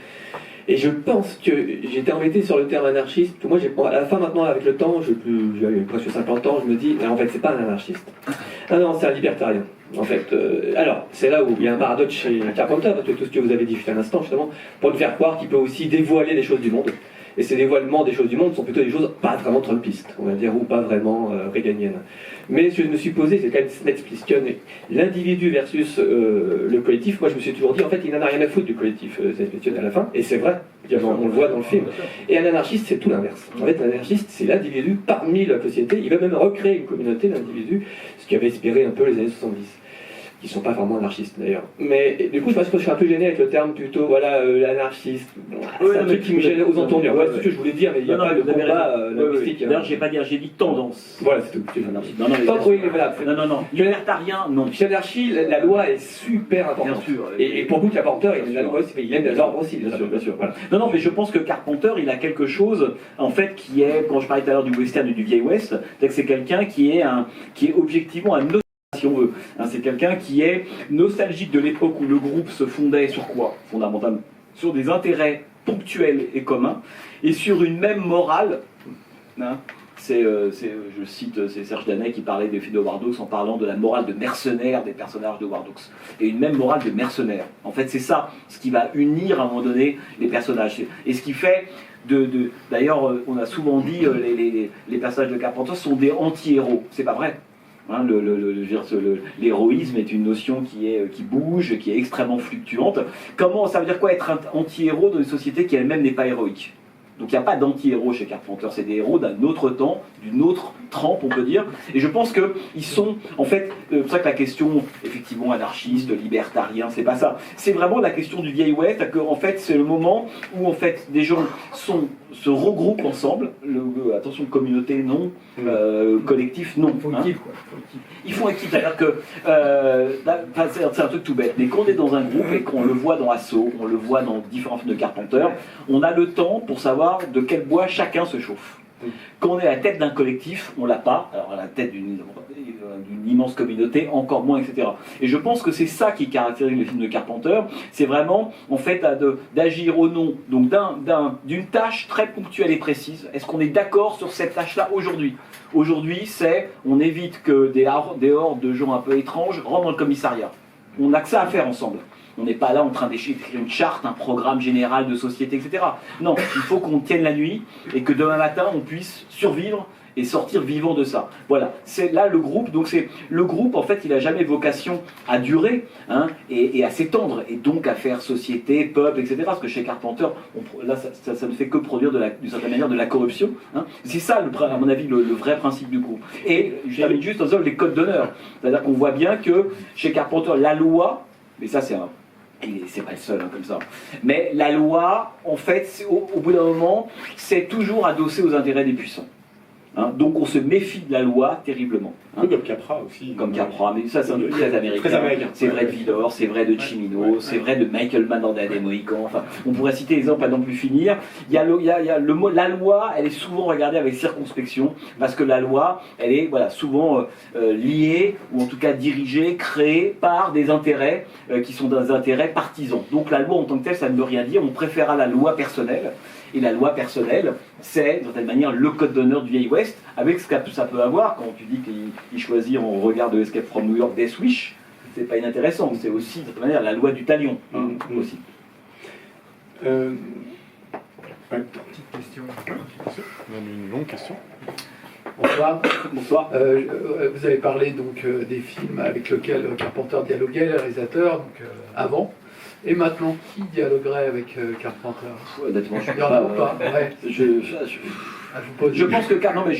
Et je pense que j'étais embêté sur le terme anarchiste. Moi, à la fin, maintenant, avec le temps, j'ai presque 50 ans, je me dis, en fait, c'est pas un anarchiste. Ah non, c'est un libertarien. En fait, alors, c'est là où il y a un paradoxe chez Carpenter, parce que tout ce que vous avez dit juste un instant, justement, pour nous faire croire qu'il peut aussi dévoiler les choses du monde. Et ces dévoilements des choses du monde sont plutôt des choses pas vraiment trumpistes, on va dire, ou pas vraiment réganiennes. Mais ce que je me suis posé, c'est quand même Snapinskian, l'individu versus le collectif. Moi, je me suis toujours dit, en fait, il n'en a rien à foutre du collectif Snapinskian à la fin, et c'est vrai, on le voit dans le film. Et un anarchiste, c'est tout l'inverse. En fait, un anarchiste, c'est l'individu parmi la société. Il va même recréer une communauté d'individus, ce qui avait inspiré un peu les années 70. Qui ne sont pas vraiment anarchistes d'ailleurs. Mais du coup, je pense que je suis un peu gêné avec le terme plutôt, voilà, l'anarchiste. C'est un truc qui me gêne aux entournures. Voilà, c'est ce que je voulais dire, mais il n'y a pas de combat linguistique. D'ailleurs, j'ai pas dit, j'ai dit tendance. Voilà, c'est tout. Anarchiste. Non. Libertarien, non. L'anarchie, la loi est super importante. Bien sûr. Et pour vous, Carpenter, il aime la loi aussi, mais il aime l'ordre aussi. Bien sûr. Voilà. Non, mais je pense que Carpenter, il a quelque chose, en fait, qui est, quand je parlais tout à l'heure du western et du vieil west, c'est que c'est quelqu'un qui est objectivement un si on veut. C'est quelqu'un qui est nostalgique de l'époque où le groupe se fondait sur quoi? Fondamentalement, sur des intérêts ponctuels et communs, et sur une même morale. Je cite, c'est Serge Danet qui parlait des films de War Dogs en parlant de la morale de mercenaires des personnages de War Dogs. Et une même morale de mercenaires. En fait, c'est ça, ce qui va unir à un moment donné les personnages. Et ce qui fait d'ailleurs, on a souvent dit les personnages de Carpenter sont des anti-héros. C'est pas vrai. Hein, l'héroïsme est une notion qui bouge, qui est extrêmement fluctuante. Comment, ça veut dire quoi être anti-héros dans une société qui elle-même n'est pas héroïque? Donc il n'y a pas d'anti-héros chez Carpenter, c'est des héros d'un autre temps, d'une autre trempe, on peut dire. Et je pense qu'ils sont, en fait, c'est pour ça que la question, effectivement, anarchiste, libertarien, c'est pas ça. C'est vraiment la question du vieil Ouest, que en fait, c'est le moment où, en fait, des gens se regroupent ensemble. Attention, communauté, non. Collectif, non. Ils font Hein. équipe, quoi. Ils font équipe, c'est-à-dire que c'est un truc tout bête, mais quand on est dans un groupe et qu'on le voit dans Assaut, on le voit dans différents films de Carpenter, on a le temps pour savoir de quel bois chacun se chauffe. Quand on est à la tête d'un collectif, on l'a pas, alors à la tête d'une immense communauté, encore moins, etc. Et je pense que c'est ça qui caractérise le film de Carpenter, c'est vraiment, en fait, d'agir au nom donc d'une tâche très ponctuelle et précise. Est-ce qu'on est d'accord sur cette tâche-là aujourd'hui? Aujourd'hui, on évite que des hordes de gens un peu étranges rentrent dans le commissariat. On n'a que ça à faire ensemble. On n'est pas là en train d'écrire une charte, un programme général de société, etc. Non, il faut qu'on tienne la nuit et que demain matin, on puisse survivre et sortir vivant de ça. Voilà, c'est là le groupe. Donc le groupe, en fait, il n'a jamais vocation à durer hein, et à s'étendre et donc à faire société, peuple, etc. Parce que chez Carpenter, là, ça ne fait que produire d'une certaine manière de la corruption. Hein. C'est ça, à mon avis, le vrai principe du groupe. Et je termine juste en disant les codes d'honneur. C'est-à-dire qu'on voit bien que chez Carpenter, la loi, mais ça c'est pas le seul hein, comme ça. Mais la loi, en fait, au bout d'un moment, c'est toujours adossé aux intérêts des puissants. Hein, donc on se méfie de la loi terriblement. Hein. Comme Capra aussi. Comme Capra, mais ça c'est un truc très américain. Très américain. C'est vrai de Vidor, c'est vrai de Cimino, c'est vrai de Michael Mann dans Dernier Mohican. Enfin, on pourrait citer les exemples à non plus finir. Il y a le mot, la loi, elle est souvent regardée avec circonspection parce que la loi, elle est souvent liée ou en tout cas dirigée, créée par des intérêts qui sont des intérêts partisans. Donc la loi en tant que telle, ça ne veut rien dire. On préférera la loi personnelle. Et la loi personnelle, c'est, d'une certaine manière, le code d'honneur du vieil Ouest, avec ce que ça peut avoir, quand tu dis qu'il choisit en regard de Escape from New York Death Wish, c'est pas inintéressant, c'est aussi, d'une certaine manière, la loi du talion, aussi. Ouais. Petite question. On a une longue question. Bonsoir. Bonsoir. Vous avez parlé donc des films avec lesquels Carpenter dialoguait, le réalisateur, donc avant. Et maintenant, qui dialoguerait avec Carpenter? Honnêtement, je Il y en a pas. Ouais. Je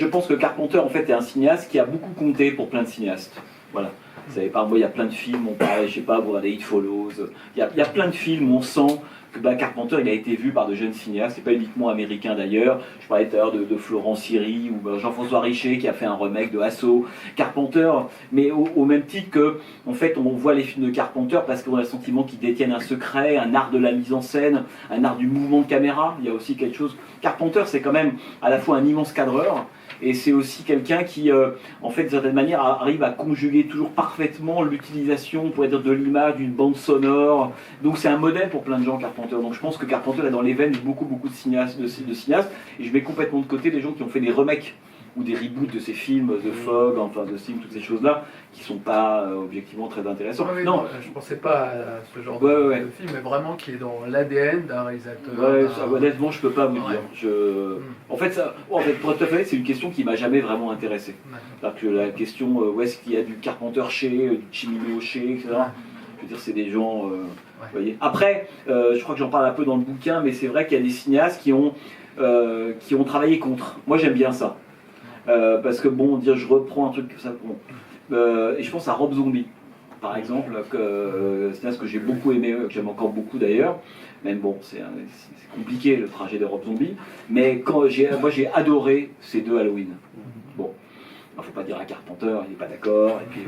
pense que Carpenter, en fait, est un cinéaste qui a beaucoup compté pour plein de cinéastes. Voilà. Vous savez, par moi, il y a plein de films, on parlait, je sais pas, vous regardez It Follows. Il y a plein de films où on sent que Carpenter, il a été vu par de jeunes cinéastes, c'est pas uniquement américain d'ailleurs. Je parlais tout à l'heure de Florent Siri ou Jean-François Richer qui a fait un remake de Assaut. Carpenter, mais au même titre que, en fait, on voit les films de Carpenter parce qu'on a le sentiment qu'ils détiennent un secret, un art de la mise en scène, un art du mouvement de caméra. Il y a aussi quelque chose. Carpenter, c'est quand même à la fois un immense cadreur. Et c'est aussi quelqu'un qui, en fait, d'une certaine manière, arrive à conjuguer toujours parfaitement l'utilisation, on pourrait dire, de l'image, d'une bande sonore. Donc c'est un modèle pour plein de gens, Carpenter. Donc je pense que Carpenter est dans les veines de beaucoup de cinéastes. Et je mets complètement de côté les gens qui ont fait des remakes ou des reboots de ces films, de Fogg, enfin de Sting, toutes ces choses-là, qui sont pas objectivement très intéressants. Oui, non, je pensais pas à ce genre de film, mais vraiment qui est dans l'ADN d'un réalisateur. Ouais, honnêtement, je peux pas vous dire. En fait, pour être fait, c'est une question qui m'a jamais vraiment intéressé. C'est-à-dire que la question où est-ce qu'il y a du Carpenter chez, du Cimino chez, etc. Je veux dire, c'est des gens. Vous voyez. Après, je crois que j'en parle un peu dans le bouquin, mais c'est vrai qu'il y a des cinéastes qui ont travaillé contre. Moi, j'aime bien ça. Parce que bon, dire je reprends un truc comme ça, bon. Et je pense à Rob Zombie, par exemple, c'est un ce que j'ai beaucoup aimé, que j'aime encore beaucoup d'ailleurs. Même bon, c'est compliqué le trajet de Rob Zombie, mais moi j'ai adoré ces deux Halloween. Bon, il ne faut pas dire à Carpenter, il n'est pas d'accord, et puis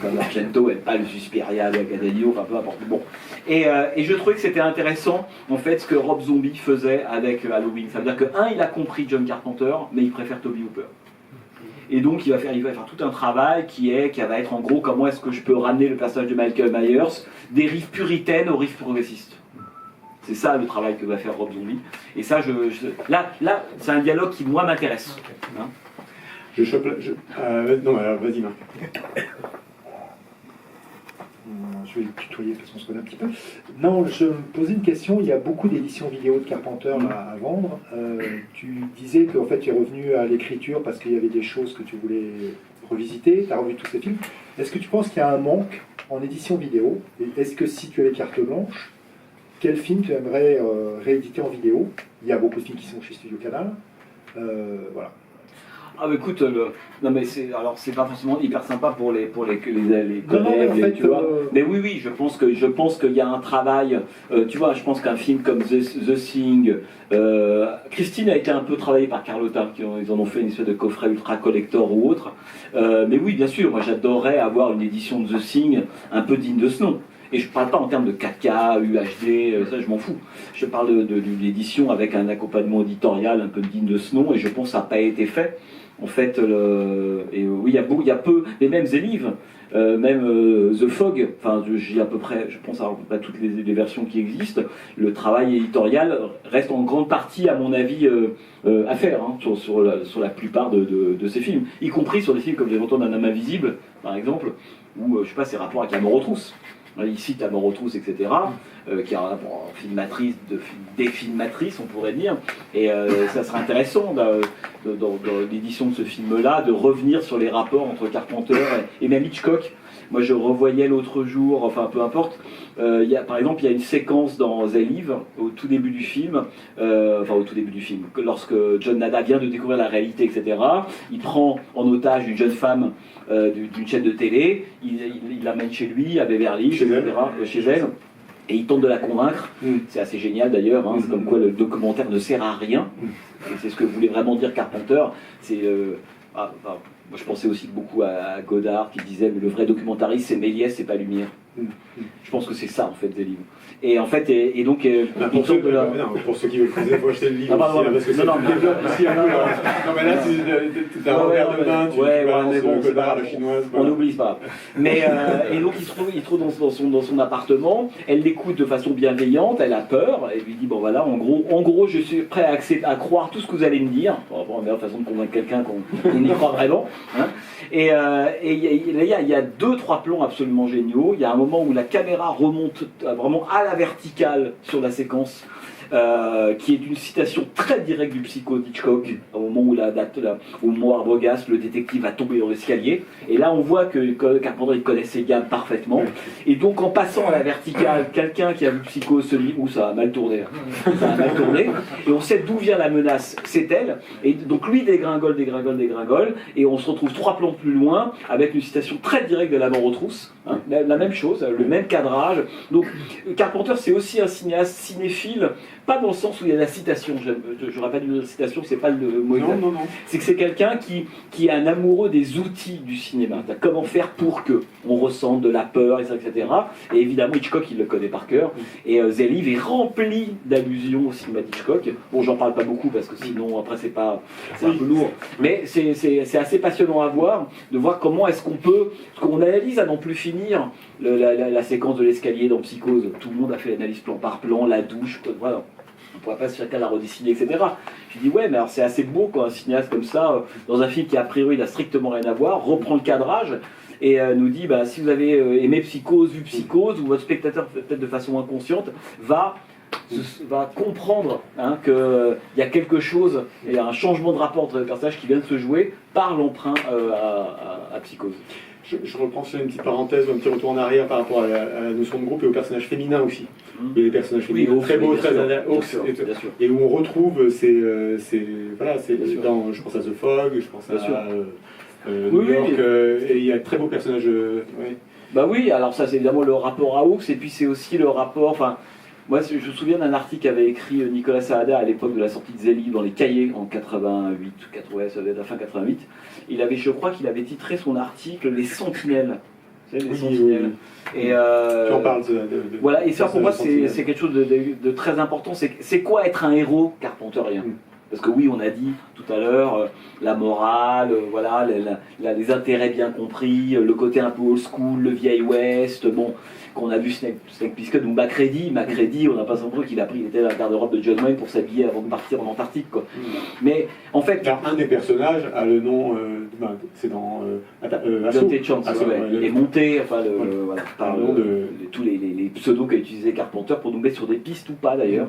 comme Argento n'aime pas le Suspiria de Gadelio, enfin peu importe. Bon. Et je trouvais que c'était intéressant, en fait, ce que Rob Zombie faisait avec Halloween. Ça veut dire que, il a compris John Carpenter, mais il préfère Tobe Hooper. Et donc il va faire tout un travail qui va être en gros comment est-ce que je peux ramener le personnage de Michael Myers des rives puritaines aux rives progressistes. C'est ça le travail que va faire Rob Zombie. Et ça, là c'est un dialogue qui moi m'intéresse. Hein. Je chope non, alors vas-y Marc. Je vais tutoyer parce qu'on se connaît un petit peu. Non, je me posais une question. Il y a beaucoup d'éditions vidéo de Carpenter là, à vendre. Tu disais qu'en fait tu es revenu à l'écriture parce qu'il y avait des choses que tu voulais revisiter. Tu as revu tous ces films. Est-ce que tu penses qu'il y a un manque en édition vidéo? Et est-ce que si tu avais carte blanche, quel film tu aimerais rééditer en vidéo? Il y a beaucoup de films qui sont chez Studio Canal. Voilà. Ah bah écoute, non mais c'est pas forcément hyper sympa pour les collègues, en fait, tu vois. Mais oui, je pense qu'il y a un travail. Tu vois, je pense qu'un film comme The Thing, Christine a été un peu travaillée par Carlotta, ils en ont fait une espèce de coffret ultra collector ou autre. Mais oui, bien sûr, moi j'adorerais avoir une édition de The Thing un peu digne de ce nom. Et je ne parle pas en termes de 4K, UHD, ça je m'en fous. Je parle d'une édition avec un accompagnement éditorial un peu digne de ce nom, et je pense que ça n'a pas été fait. En fait, oui, il y a peu, mais même Zeliv, même The Fog, enfin, j'ai à peu près, je pense à peu près toutes les versions qui existent. Le travail éditorial reste en grande partie, à mon avis, à faire hein, sur la plupart de ces films, y compris sur des films comme Les Ventures d'un homme invisible, par exemple, où je sais pas, c'est rapport avec la mort aux trousses. Il cite La mort aux trousses, etc., qui est un filmatrice, des filmatrices, on pourrait dire. Et ça serait intéressant, dans l'édition de ce film-là, de revenir sur les rapports entre Carpenter et même Hitchcock. Moi, je revoyais l'autre jour, enfin, peu importe, par exemple, il y a une séquence dans Zeliv, au tout début du film, lorsque John Nada vient de découvrir la réalité, etc., il prend en otage une jeune femme d'une chaîne de télé, il l'amène chez lui, à Beverly, chez elle, et il tente de la convaincre. C'est assez génial d'ailleurs, hein, c'est comme quoi le documentaire ne sert à rien, et c'est ce que voulait vraiment dire Carpenter. Moi, je pensais aussi beaucoup à Godard qui disait le vrai documentariste c'est Méliès, c'est pas Lumière. Je pense que c'est ça en fait des livres. Et en fait, donc pour ceux qui veulent creuser, il faut acheter le livre. Parce que non, mais là, tu as un revers de main, tu balances Godard, la chinoise. On n'oublie pas. Mais et donc il se trouve dans son appartement. Elle l'écoute de façon bienveillante. Elle a peur. Elle lui dit bon voilà, en gros, je suis prêt à croire tout ce que vous allez me dire. Bon, la meilleure façon de convaincre quelqu'un qu'on y croit vraiment. Hein. Et il y a 2-3 plans absolument géniaux. Il y a un moment où la caméra remonte vraiment à la verticale sur la séquence, qui est une citation très directe du Psycho d'Hitchcock, au moment où Arbogast, le détective, va tomber dans l'escalier. Et là, on voit que Carpenter il connaît ses gammes parfaitement. Et donc, en passant à la verticale, quelqu'un qui a vu Psycho se dit « Ouh, ça a mal tourné. » Ça a mal tourné. Et on sait d'où vient la menace, c'est elle. Et donc, lui dégringole. Et on se retrouve 3 plans plus loin, avec une citation très directe de La mort aux trousses. Hein, la même chose, le même cadrage. Donc, Carpenter, c'est aussi un cinéaste cinéphile, pas dans le sens où il y a la citation. Je rappelle la citation, c'est pas le mot exact. Non. C'est que c'est quelqu'un qui est un amoureux des outils du cinéma. Comment faire pour que on ressente de la peur, etc. Et évidemment, Hitchcock, il le connaît par cœur. Et Zeliv est rempli d'allusions au cinéma d'Hitchcock. Bon, j'en parle pas beaucoup parce que sinon, après, c'est un peu lourd. Mais c'est assez passionnant à voir, de voir comment est-ce qu'on peut, parce qu'on analyse à n'en plus finir la séquence de l'escalier dans Psychose. Tout le monde a fait l'analyse plan par plan, la douche, voilà. On ne pourrait pas chacun la redessiner, etc. Je dis ouais, mais alors c'est assez beau quand un cinéaste comme ça, dans un film qui a priori n'a strictement rien à voir, reprend le cadrage et nous dit si vous avez aimé Psychose, vu Psychose, ou votre spectateur peut-être de façon inconsciente va comprendre qu'il y a quelque chose, il y a un changement de rapport entre les personnages qui vient de se jouer par l'emprunt à Psychose. Je reprends sur une petite parenthèse, un petit retour en arrière par rapport à la notion de groupe et aux personnages féminins aussi. Il y a des personnages féminins très beaux, très annexes, et où on retrouve je pense à The Fog, je pense à New York, et il y a de très beaux personnages. Bah oui, alors ça c'est évidemment le rapport à Hawks, et puis c'est aussi le rapport, moi, je me souviens d'un article qu'avait écrit Nicolas Saada à l'époque de la sortie de Zeliv dans les cahiers en 88, ça devait être la fin 88. Je crois qu'il avait titré son article Les Sentinelles. Vous savez, les Sentinelles. Et tu en parles voilà, et ça pour moi c'est quelque chose de très important. C'est quoi être un héros carpenterien? Parce que oui, on a dit tout à l'heure, la morale, voilà, les intérêts bien compris, le côté un peu old school, le vieil West, bon, qu'on a vu Snake Plissken ou Macready, on n'a pas l'impression qu'il était dans la garde-robe de John Wayne pour s'habiller avant de partir en Antarctique, quoi. Mais en fait... Alors, un des personnages a le nom, c'est dans Assaut. Chance, Assaut, ouais. Il est monté, enfin, voilà, par tous les pseudos qu'a utilisé Carpenter pour nous mettre sur des pistes ou pas d'ailleurs,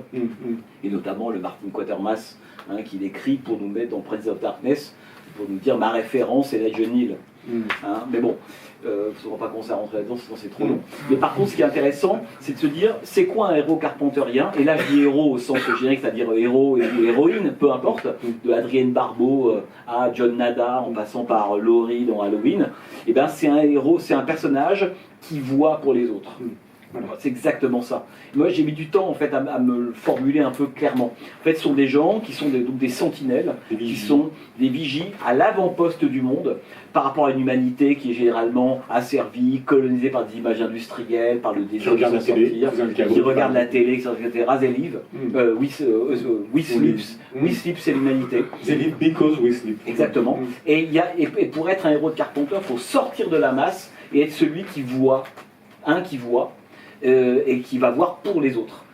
et notamment le Martin Quatermass, hein, qui l'écrit pour nous mettre dans Prince of Darkness, pour nous dire ma référence est la John Hill. Hein, mais bon, il ne faudra pas commencer à rentrer là-dedans, sinon c'est trop long. Mais par contre, ce qui est intéressant, c'est de se dire, c'est quoi un héros carpenterien? Et là, je dis héros au sens générique, c'est-à-dire héros ou héroïne, peu importe, de Adrienne Barbeau à John Nada, en passant par Laurie dans Halloween. Et bien, c'est un héros, c'est un personnage qui voit pour les autres. Voilà, c'est exactement ça. Moi, j'ai mis du temps en fait à me le formuler un peu clairement. En fait, ce sont des gens qui sont donc des sentinelles, qui sont des vigies à l'avant-poste du monde par rapport à une humanité qui est généralement asservie, colonisée par des images industrielles, par le désir de s'en sortir, qui regarde la télé, etc. They live, we sleep, c'est l'humanité. They live because we sleep. Exactement. Et pour être un héros de Carpenter, il faut sortir de la masse et être celui qui voit, et qui va voir pour les autres.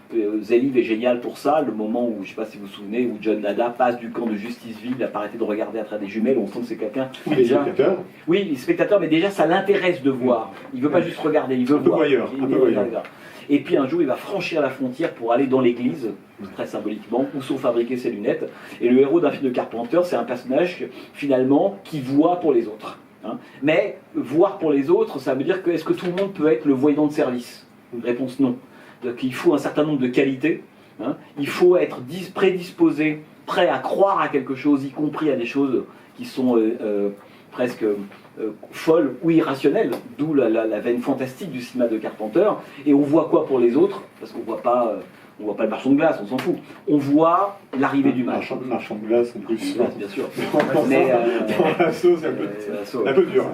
Zeliv est génial pour ça, le moment où, je ne sais pas si vous vous souvenez, où John Nada passe du camp de Justiceville, il n'a pas arrêté de regarder à travers des jumelles, on sent que c'est quelqu'un... Oui, les spectateurs. Oui, les spectateurs, mais déjà ça l'intéresse de voir. Il ne veut pas juste regarder, il veut voir. Un peu voyeur. Et puis un jour, il va franchir la frontière pour aller dans l'église, très symboliquement, où sont fabriquées ses lunettes. Et le héros d'un film de Carpenter, c'est un personnage, finalement, qui voit pour les autres. Hein. Mais voir pour les autres, ça veut dire que est-ce que tout le monde peut être le voyant de service? Réponse non. Donc il faut un certain nombre de qualités. Hein. Il faut être prédisposé, prêt à croire à quelque chose, y compris à des choses qui sont presque folles ou irrationnelles, d'où la veine fantastique du cinéma de Carpenter. Et on voit quoi pour les autres? Parce qu'on voit pas le marchand de glace, on s'en fout. On voit l'arrivée du mal. Marchand de glace en plus. Bien sûr. Mais dans l'assaut, c'est un peu dur.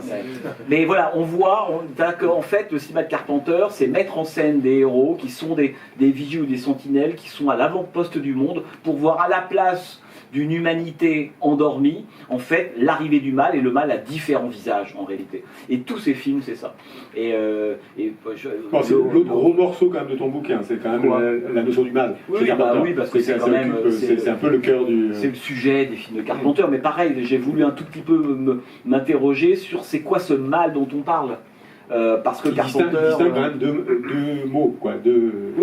Mais voilà, on voit qu'en fait, le cinéma de Carpenter, c'est mettre en scène des héros qui sont des vigies ou des sentinelles qui sont à l'avant-poste du monde pour voir à la place d'une humanité endormie, en fait, l'arrivée du mal, et le mal a différents visages, en réalité. Et tous ces films, c'est ça. C'est l'autre gros morceau, quand même, de ton bouquin, c'est quand même la notion du mal. Oui, parce que c'est quand même... C'est un peu le cœur du... C'est le sujet des films de Carpenter, mais pareil, j'ai voulu un tout petit peu m'interroger sur c'est quoi ce mal dont on parle. Parce que Carpenter distingue quand même deux mots, quoi, deux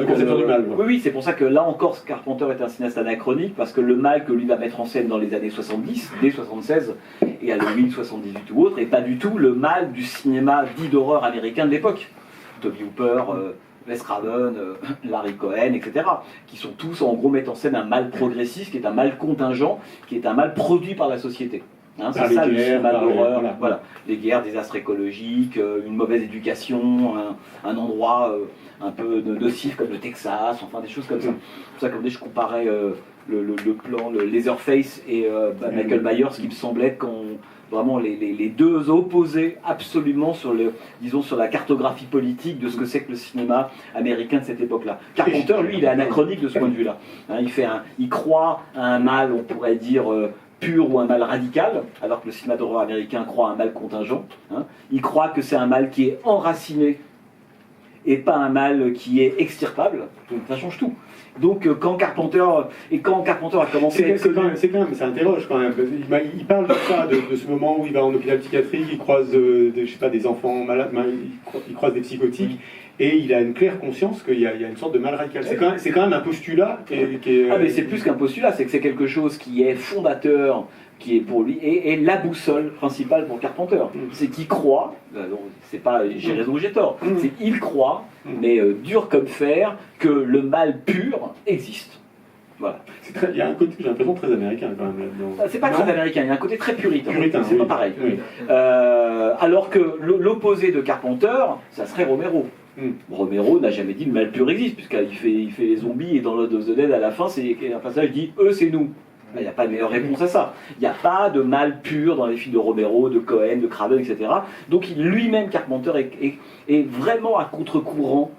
conceptions du mal. Oui, c'est pour ça que là encore, Carpenter est un cinéaste anachronique, parce que le mal que lui va mettre en scène dans les années 70, dès 76, et Halloween 78 ou autre, et pas du tout le mal du cinéma dit d'horreur américain de l'époque. Toby Hooper, Wes Craven, Larry Cohen, etc., qui sont tous en gros mettent en scène un mal progressiste, qui est un mal contingent, qui est un mal produit par la société. Hein, c'est ça le cinéma d'horreur. Voilà. Les guerres, désastres écologiques, une mauvaise éducation, un endroit un peu nocif comme le Texas, enfin des choses comme ça. C'est pour ça que je comparais le plan, le Leatherface et Michael Myers, qui me semblait vraiment les deux opposés absolument sur la cartographie politique de ce que c'est que le cinéma américain de cette époque-là. Carpenter, lui, il est anachronique de ce point de vue-là. Hein, il croit à un mal, on pourrait dire pur ou un mal radical, alors que le cinéma d'horreur américain croit à un mal contingent. Hein. Il croit que c'est un mal qui est enraciné et pas un mal qui est extirpable. Donc ça change tout. Donc quand Carpenter a commencé... Ça interroge quand même. Il parle de ça, de ce moment où il va en hôpital psychiatrique, il croise des enfants malades, il croise des psychotiques, et il a une claire conscience qu'il y a une sorte de mal radical. C'est quand même un postulat qui est... Ah mais c'est plus qu'un postulat, c'est que c'est quelque chose qui est fondateur, qui est pour lui, et la boussole principale pour Carpenter. C'est qu'il croit, c'est pas j'ai raison ou j'ai tort, c'est qu'il croit, mais dur comme fer, que le mal pur existe. Voilà. Il y a un côté, j'ai l'impression, très américain quand même là-dedans. C'est pas très américain, il y a un côté très puritain. C'est pas pareil. Oui. Alors que l'opposé de Carpenter, ça serait Romero. Romero n'a jamais dit le mal pur existe, puisqu'il fait les zombies et dans Lord of the Dead à la fin, c'est un passage qui dit eux c'est nous. Il n'y a pas de meilleure réponse à ça. Il n'y a pas de mal pur dans les films de Romero, de Cohen, de Craven, etc. Donc lui-même, Carpenter, est vraiment à contre-courant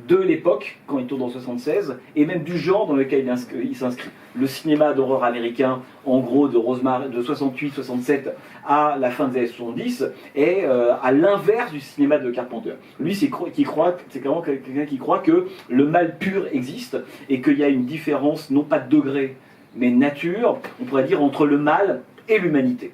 de l'époque, quand il tourne en 76, et même du genre dans lequel il s'inscrit. Le cinéma d'horreur américain, en gros de 68-67 à la fin des années 70, est à l'inverse du cinéma de Carpenter. Lui, c'est vraiment quelqu'un qui croit que le mal pur existe, et qu'il y a une différence, non pas de degré, mais de nature, on pourrait dire, entre le mal et l'humanité.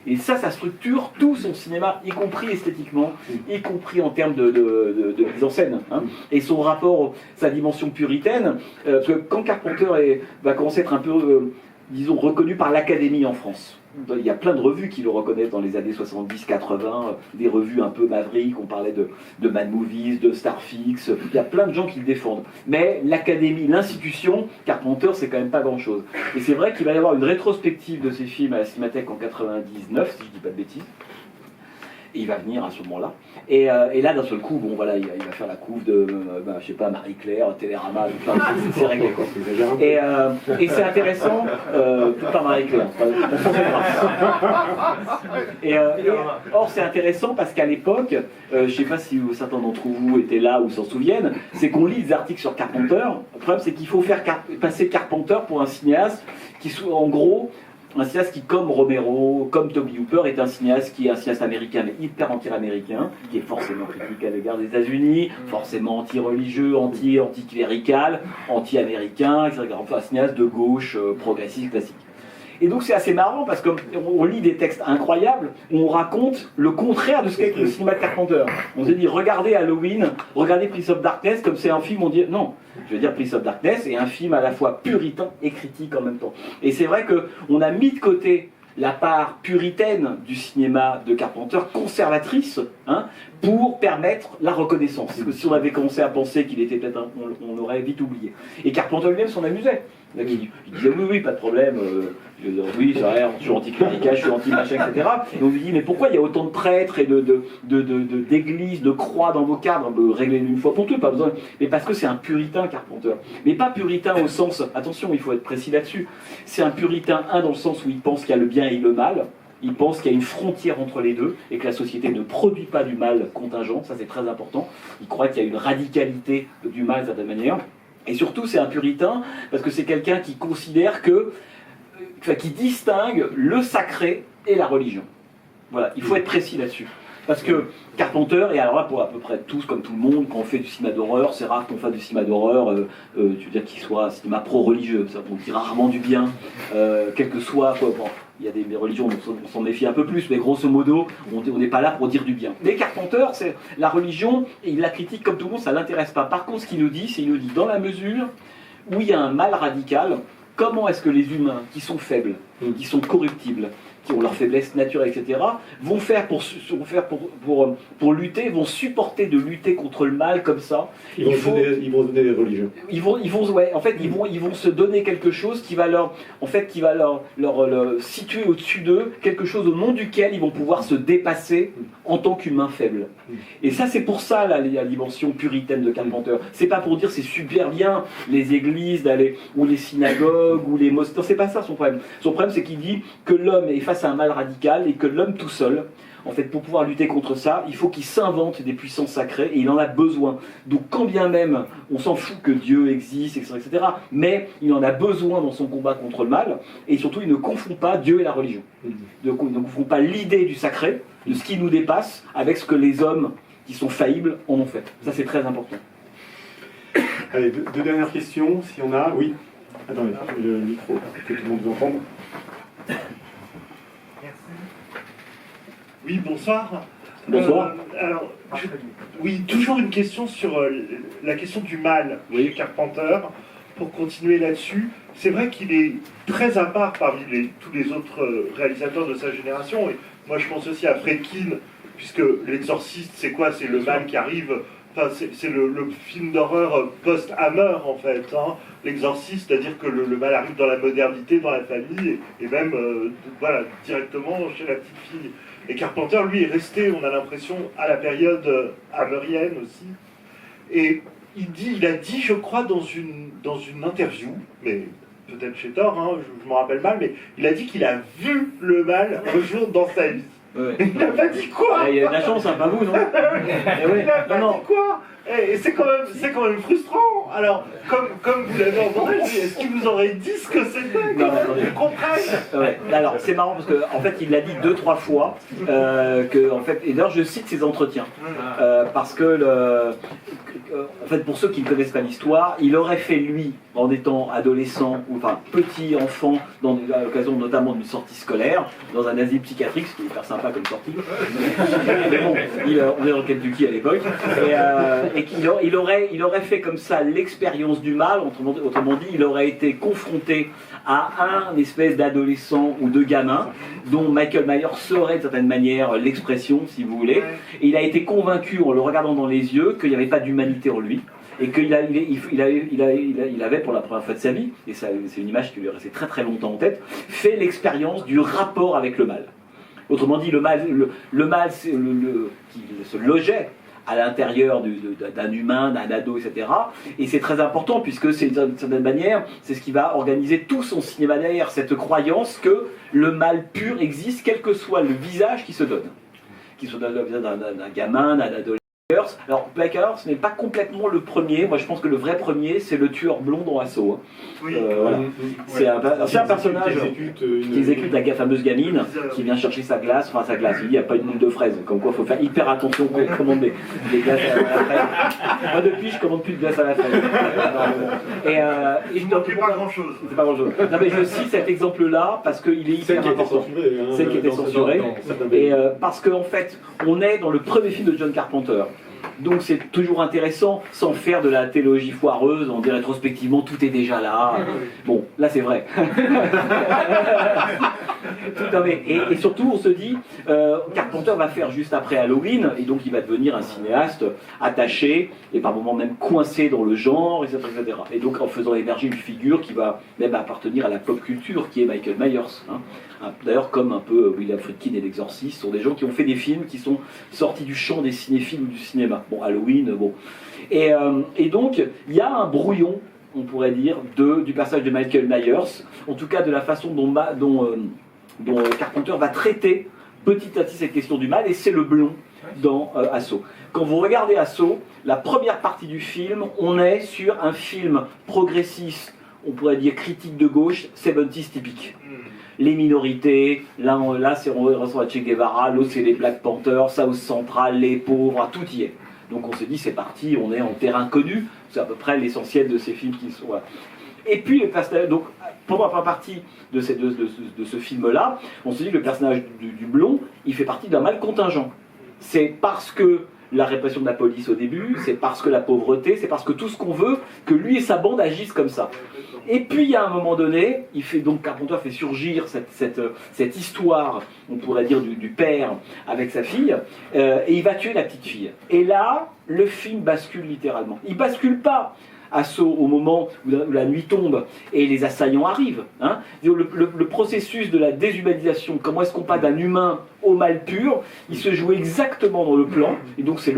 Et ça structure tout son cinéma, y compris esthétiquement, y compris en termes de mise en scène. Hein. Et son rapport, sa dimension puritaine, parce que quand Carpenter va commencer à être un peu, disons, reconnu par l'Académie en France, il y a plein de revues qui le reconnaissent dans les années 70-80, des revues un peu maverick, on parlait de Mad Movies, de Starfix, il y a plein de gens qui le défendent. Mais l'Académie, l'institution, Carpenter, c'est quand même pas grand-chose. Et c'est vrai qu'il va y avoir une rétrospective de ses films à la Cinémathèque en 99, si je dis pas de bêtises. Et il va venir à ce moment-là. Et là, d'un seul coup, bon, voilà, il va faire la couve de, je sais pas, Marie-Claire, Télérama, c'est réglé, quoi. Et c'est intéressant, tout par Marie-Claire. Or, c'est intéressant parce qu'à l'époque, je sais pas si certains d'entre vous étaient là ou s'en souviennent, c'est qu'on lit des articles sur Carpenter. Le problème, c'est qu'il faut faire passer Carpenter pour un cinéaste qui, en gros, un cinéaste qui, comme Romero, comme Tobe Hooper, est un cinéaste qui est un cinéaste américain, mais hyper anti-américain, qui est forcément critique à l'égard des États-Unis, forcément anti-religieux, anti-clérical, anti-américain, etc. Enfin, un cinéaste de gauche, progressiste, classique. Et donc c'est assez marrant parce qu'on lit des textes incroyables où on raconte le contraire de ce qu'est le cinéma de Carpenter. On s'est dit, regardez Halloween, regardez Prince of Darkness, comme c'est un film, on dit non. Je veux dire, Prince of Darkness est un film à la fois puritain et critique en même temps. Et c'est vrai qu'on a mis de côté la part puritaine du cinéma de Carpenter, conservatrice, hein, pour permettre la reconnaissance. Parce que si on avait commencé à penser qu'il était peut-être on aurait vite oublié. Et Carpenter lui-même s'en amusait. Il disait oui, pas de problème, oui, c'est vrai, je suis anti-clérical, je suis anti-machin, etc. Et on lui dit, mais pourquoi il y a autant de prêtres et d'églises, de croix dans vos cadres? Réglez-le une fois pour toutes, pas besoin. Mais parce que c'est un puritain, Carpenter. Mais pas puritain au sens, attention, il faut être précis là-dessus, c'est un puritain, dans le sens où il pense qu'il y a le bien et le mal. Il pense qu'il y a une frontière entre les deux et que la société ne produit pas du mal contingent, ça c'est très important. Il croit qu'il y a une radicalité du mal d'une certaine manière. Et surtout, c'est un puritain parce que c'est quelqu'un qui considère qui distingue le sacré et la religion. Voilà, il faut être précis là-dessus. Parce que Carpenter, et alors là pour à peu près tous, comme tout le monde, quand on fait du cinéma d'horreur, c'est rare qu'on fasse du cinéma d'horreur, tu veux dire qu'il soit un cinéma pro-religieux, on dit rarement du bien, quel que soit, quoi. Bon, il y a des religions, on s'en méfie un peu plus, mais grosso modo, on n'est pas là pour dire du bien. Mais Carpenter, c'est la religion, et il la critique comme tout le monde, ça ne l'intéresse pas. Par contre, ce qu'il nous dit, c'est qu'il nous dit, dans la mesure où il y a un mal radical, comment est-ce que les humains, qui sont faibles, qui sont corruptibles, qui ont leur faiblesse naturelle, etc., vont faire pour lutter, vont supporter de lutter contre le mal comme ça. Ils vont donner des religions. Ils vont se donner quelque chose qui va leur situer au-dessus d'eux, quelque chose au nom duquel ils vont pouvoir se dépasser en tant qu'humains faibles. Et ça, c'est pour ça la dimension puritaine de Carpenter. C'est pas pour dire c'est super bien les églises ou les synagogues ou les mosquées. C'est pas ça son problème. Son problème, c'est qu'il dit que l'homme est face à un mal radical et que l'homme tout seul, en fait, pour pouvoir lutter contre ça, il faut qu'il s'invente des puissances sacrées et il en a besoin. Donc quand bien même, on s'en fout que Dieu existe, etc., mais il en a besoin dans son combat contre le mal, et surtout il ne confond pas Dieu et la religion. Il ne confond pas l'idée du sacré, de ce qui nous dépasse, avec ce que les hommes qui sont faillibles en ont fait. Ça c'est très important. Allez, deux dernières questions, si on a. Oui. Attendez, le micro, que tout le monde vous entende. Oui, bonsoir. Bonsoir. Oui, toujours une question sur la question du mal chez Carpenter. Pour continuer là-dessus, c'est vrai qu'il est très à part parmi tous les autres réalisateurs de sa génération. Et moi, je pense aussi à Friedkin, puisque L'Exorciste, c'est quoi? C'est le mal qui arrive. Enfin, c'est le film d'horreur post-Hammer, en fait. Hein. L'Exorciste, c'est-à-dire que le mal arrive dans la modernité, dans la famille, et même directement chez la petite fille. Et Carpenter, lui, est resté, on a l'impression, à la période hammerienne aussi. Et il a dit, je crois, dans une interview, mais peut-être chez Thor, hein, je m'en rappelle mal, mais il a dit qu'il a vu le mal un jour dans sa vie. Ouais. Il n'a pas dit quoi? Il y a de la chance, hein, pas vous, non? Il n'a pas dit quoi? Et c'est quand même frustrant. Alors, comme vous l'avez entendu, est-ce qu'il vous aurait dit ce que c'était? Non, attendez. Vous comprenez? Ouais. Alors c'est marrant parce qu'en fait il l'a dit 2-3 fois que en fait, et d'ailleurs je cite ses entretiens parce que en fait pour ceux qui ne connaissent pas l'histoire, il aurait fait lui en étant adolescent ou enfin petit enfant à l'occasion notamment d'une sortie scolaire dans un asile psychiatrique, ce qui est hyper sympa comme sortie. Mais bon, on est dans le Kentucky à l'époque et qu'il aurait fait comme ça l'expérience du mal, autrement dit il aurait été confronté à un espèce d'adolescent ou de gamin dont Michael Myers serait de certaine manière l'expression, si vous voulez. Et il a été convaincu en le regardant dans les yeux qu'il n'y avait pas d'humanité en lui et qu'il avait pour la première fois de sa vie, et c'est une image qui lui est restée très très longtemps en tête, fait l'expérience du rapport avec le mal. Autrement dit, le mal qui se logeait à l'intérieur d'un humain, d'un ado, etc. Et c'est très important puisque c'est d'une certaine manière, c'est ce qui va organiser tout son cinéma derrière, cette croyance que le mal pur existe, quel que soit le visage qui se donne. Qu'il soit le visage d'un gamin, d'un adolescent. Alors, Blacker, ce n'est pas complètement le premier. Moi, je pense que le vrai premier, c'est le tueur blond dans Assaut. Oui. Voilà. C'est un personnage qui exécute la fameuse gamine qui vient chercher sa glace. Enfin, sa glace, il n'y a pas une moule de fraise. Comme quoi, il faut faire hyper attention quand on commande des glaces à la fraise. Moi, depuis, je commande plus de glace à la fraise. Et je ne m'occupe pas grand-chose. C'est pas grand-chose. Non, mais je cite cet exemple-là parce qu'il est hyper important. Celle qui était censurée. Et parce qu'en fait, on est dans le premier film de John Carpenter. Donc c'est toujours intéressant, sans faire de la théologie foireuse, on dit rétrospectivement tout est déjà là. Bon, là c'est vrai. Et surtout on se dit, Carpenter va faire juste après Halloween, et donc il va devenir un cinéaste attaché, et par moments même coincé dans le genre, etc. Et donc en faisant émerger une figure qui va même appartenir à la pop culture, qui est Michael Myers. D'ailleurs comme un peu William Friedkin et l'Exorciste, sont des gens qui ont fait des films qui sont sortis du champ des cinéphiles ou du cinéma. Bon, Halloween, bon. Et donc, il y a un brouillon, on pourrait dire, du personnage de Michael Myers, en tout cas de la façon dont Carpenter va traiter petit à petit cette question du mal, et c'est le blond dans Assaut. Quand vous regardez Assaut, la première partie du film, on est sur un film progressiste, on pourrait dire critique de gauche, 70s typique. Les minorités, là c'est on ressemble à Che Guevara, l'autre c'est les Black Panthers, South Central, les pauvres, tout y est. Donc on se dit c'est parti, on est en terrain connu, c'est à peu près l'essentiel de ces films qui sont... Voilà. Et puis le personnage, donc pendant la première partie de ce film-là, on se dit que le personnage du blond, il fait partie d'un mal contingent. C'est parce que la répression de la police au début, c'est parce que la pauvreté, c'est parce que tout ce qu'on veut, que lui et sa bande agissent comme ça. Et puis, il y a un moment donné, Carpenter fait surgir cette histoire, on pourrait dire, du père avec sa fille, et il va tuer la petite fille. Et là, le film bascule littéralement. Il bascule pas Assaut au moment où la nuit tombe et les assaillants arrivent. Hein. Le processus de la déshumanisation, comment est-ce qu'on passe d'un humain au mal pur, il se joue exactement dans le plan, et donc c'est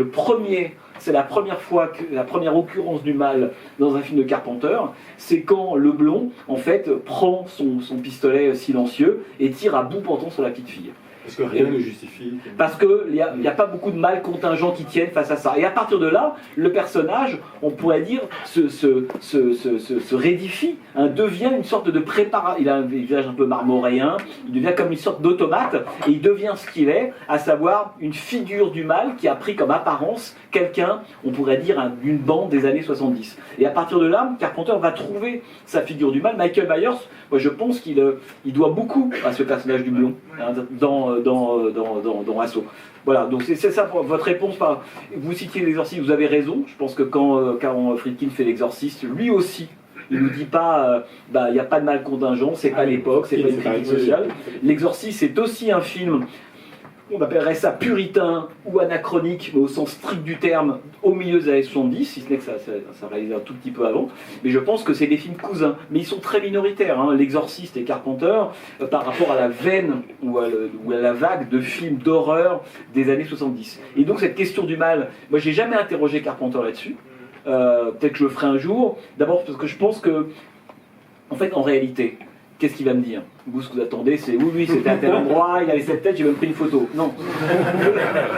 la première occurrence du mal dans un film de Carpenter, c'est quand le blond, en fait, prend son pistolet silencieux et tire à bout portant sur la petite fille. Parce que rien ne justifie. Parce qu'il n'y a pas beaucoup de mal contingent qui tiennent face à ça. Et à partir de là, le personnage, on pourrait dire, se rédifie, devient une sorte de préparation. Il a un visage un peu marmoréen, il devient comme une sorte d'automate, et il devient ce qu'il est, à savoir une figure du mal qui a pris comme apparence quelqu'un, on pourrait dire, d'une bande des années 70. Et à partir de là, Carpenter va trouver sa figure du mal. Michael Myers, moi je pense qu'il doit beaucoup à ce personnage du blond, dans Assaut. Voilà, donc c'est ça pour votre réponse. Vous citiez l'Exorciste, vous avez raison. Je pense que quand Friedkin fait l'Exorciste, lui aussi, il ne nous dit pas, il n'y a pas de mal contingent, c'est pas l'époque, c'est pas une critique sociale. L'Exorciste, c'est aussi un film, on appellerait ça puritain ou anachronique, mais au sens strict du terme, au milieu des années 70, si ce n'est que ça réalisait un tout petit peu avant. Mais je pense que c'est des films cousins. Mais ils sont très minoritaires, hein, l'Exorciste et Carpenter, par rapport à la veine ou à la vague de films d'horreur des années 70. Et donc cette question du mal, moi j'ai jamais interrogé Carpenter là-dessus. Peut-être que je le ferai un jour. D'abord parce que je pense que, en fait, en réalité, qu'est-ce qu'il va me dire? Vous, ce que vous attendez, c'est oui, c'était à tel endroit, il avait cette tête, j'ai même pris une photo. Non.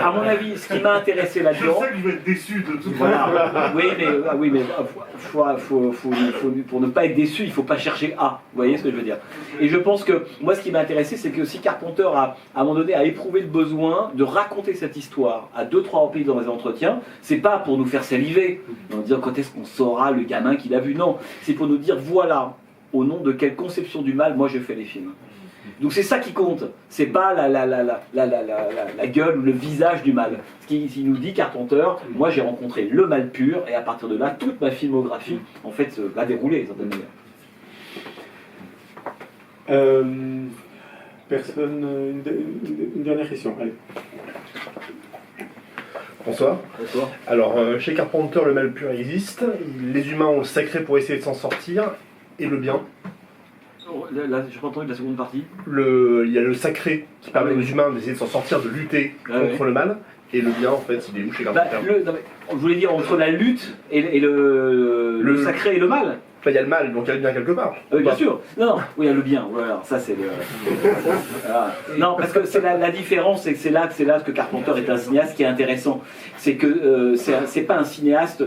À mon avis, ce qui m'a intéressé Je là-dedans. sais que je vais être déçu de toute Voilà. façon. Oui, mais pour ne pas être déçu, il ne faut pas chercher A. Vous voyez ce que je veux dire? Et je pense que moi, ce qui m'a intéressé, c'est que si Carpenter, à un moment donné, a éprouvé le besoin de raconter cette histoire à 2-3 reprises dans les entretiens, c'est pas pour nous faire saliver, en dire quand est-ce qu'on saura le gamin qu'il a vu. Non, c'est pour nous dire voilà, au nom de quelle conception du mal, moi je fais les films. Donc c'est ça qui compte, c'est pas la gueule ou le visage du mal. Ce qui nous dit Carpenter, moi j'ai rencontré le mal pur, et à partir de là, toute ma filmographie, en fait, va dérouler d'une certaine manière. Personne, une dernière question, allez. Bonsoir. Bonsoir. Alors, chez Carpenter, le mal pur existe. Les humains ont le sacré pour essayer de s'en sortir, et le bien. Là, j'ai pas entendu la seconde partie. Il y a le sacré qui permet aux humains d'essayer de s'en sortir, de lutter contre le mal, et le bien, en fait, il est où chez Carpenter? Je voulais dire entre la lutte et le sacré et le mal. Enfin, il y a le mal, donc il y a le bien quelque part. Bien sûr. Non, oui, il y a le bien. Voilà, ça c'est le. Voilà. Non, parce que c'est la différence, c'est que c'est là que Carpenter est un cinéaste qui est intéressant. C'est que c'est pas un cinéaste,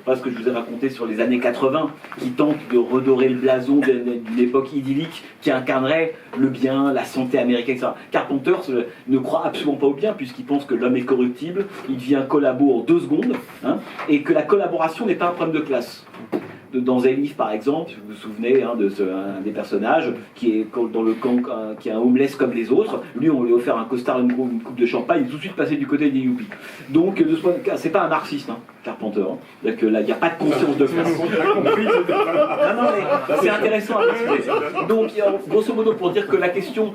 parce que je vous ai raconté sur les années 80, qui tente de redorer le blason d'une époque idyllique qui incarnerait le bien, la santé américaine, etc. Carpenter ne croit absolument pas au bien, puisqu'il pense que l'homme est corruptible, il devient collabo en 2 secondes, hein, et que la collaboration n'est pas un problème de classe. Dans Elif, par exemple, vous vous souvenez un des personnages qui est dans le camp, qui est un homeless comme les autres. Lui, on lui a offert un costard, une coupe de champagne, il est tout de suite passé du côté des yuppies. Donc, c'est pas un marxiste, hein, Carpenter. Donc là, il n'y a pas de conscience de classe. Non, mais c'est intéressant à discuter. Donc, grosso modo, pour dire que la question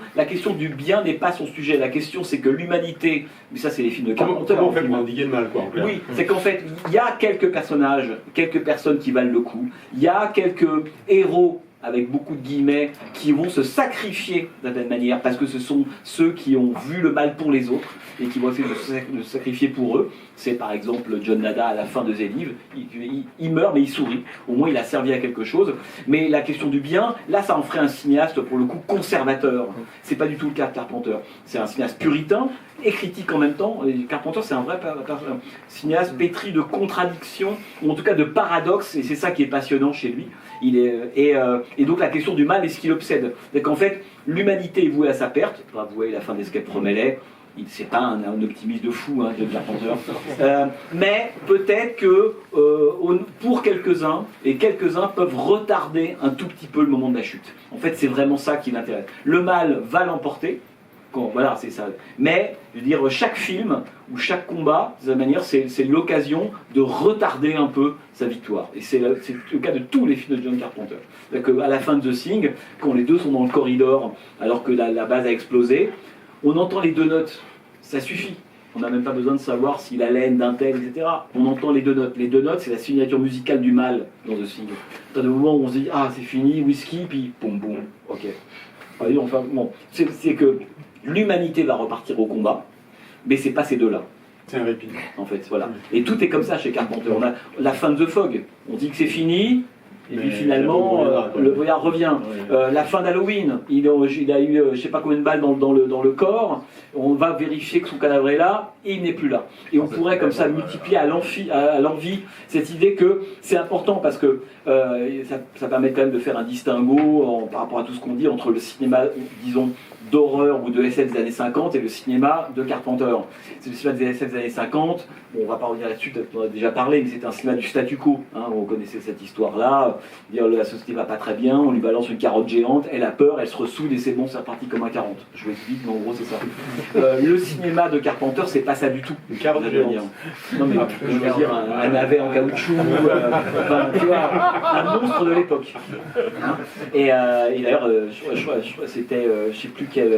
du bien n'est pas son sujet. La question, c'est que l'humanité, mais ça, c'est les films de Carpenter. Comment on fait pour endiguer le mal, quoi, en clair. Oui, c'est qu'en fait, il y a quelques personnages, quelques personnes qui valent le coup. Il y a quelques héros, avec beaucoup de guillemets, qui vont se sacrifier d'une certaine manière, parce que ce sont ceux qui ont vu le mal pour les autres et qui vont essayer de se sacrifier pour eux. C'est par exemple John Nada à la fin de The Live. Il meurt, mais il sourit. Au moins, il a servi à quelque chose. Mais la question du bien, là, ça en ferait un cinéaste, pour le coup, conservateur. C'est pas du tout le cas de Carpenter. C'est un cinéaste puritain et critique en même temps. Et Carpenter, c'est un vrai cinéaste pétri de contradictions, ou en tout cas de paradoxes, et c'est ça qui est passionnant chez lui. Et donc la question du mal est ce qui l'obsède. C'est qu'en fait, l'humanité est vouée à sa perte. Enfin, vous voyez la fin d'Escape from LA. C'est pas un optimiste de fou, hein, de Carpenter. Mais peut-être que pour quelques-uns, et quelques-uns peuvent retarder un tout petit peu le moment de la chute. En fait, c'est vraiment ça qui l'intéresse. Le mal va l'emporter. Voilà, c'est ça. Mais, je veux dire, chaque film ou chaque combat, de cette manière, c'est l'occasion de retarder un peu sa victoire. Et c'est le cas de tous les films de John Carpenter. À la fin de The Thing, quand les deux sont dans le corridor, alors que la base a explosé, on entend les 2 notes. Ça suffit. On n'a même pas besoin de savoir si la laine d'un tel, etc. On entend les 2 notes. Les 2 notes, c'est la signature musicale du mal dans The Thing. Dans le moment où on se dit, ah, c'est fini, whisky, puis boum, boum, ok. Enfin, bon, c'est que l'humanité va repartir au combat, mais c'est pas ces 2-là. C'est un répit. En fait, voilà. Et tout est comme ça chez Carpenter. On a la fin de The Fog. On dit que c'est fini, et puis finalement, le voyage revient. La fin d'Halloween, il a eu je sais pas combien de balles dans le corps. On va vérifier que son cadavre est là, et il n'est plus là. Et on pourrait comme ça multiplier à l'envie cette idée que c'est important, parce que ça permet quand même de faire un distinguo par rapport à tout ce qu'on dit entre le cinéma, disons, d'horreur ou de SF des années 50 et le cinéma de Carpenter. C'est le cinéma des SF des années 50, bon, on va pas revenir là-dessus, on en a déjà parlé, mais c'est un cinéma du statu quo. Hein, on connaissait cette histoire-là, dire la société va pas très bien, on lui balance une carotte géante, elle a peur, elle se ressoude et c'est bon, c'est reparti comme un 40. Je vais vite, mais en gros c'est ça. Le cinéma de Carpenter, c'est pas ça du tout. Une carotte géante. Non mais je veux dire un navet en caoutchouc, enfin, tu vois, un monstre de l'époque. Hein, et d'ailleurs, je crois que c'était, je sais plus quel,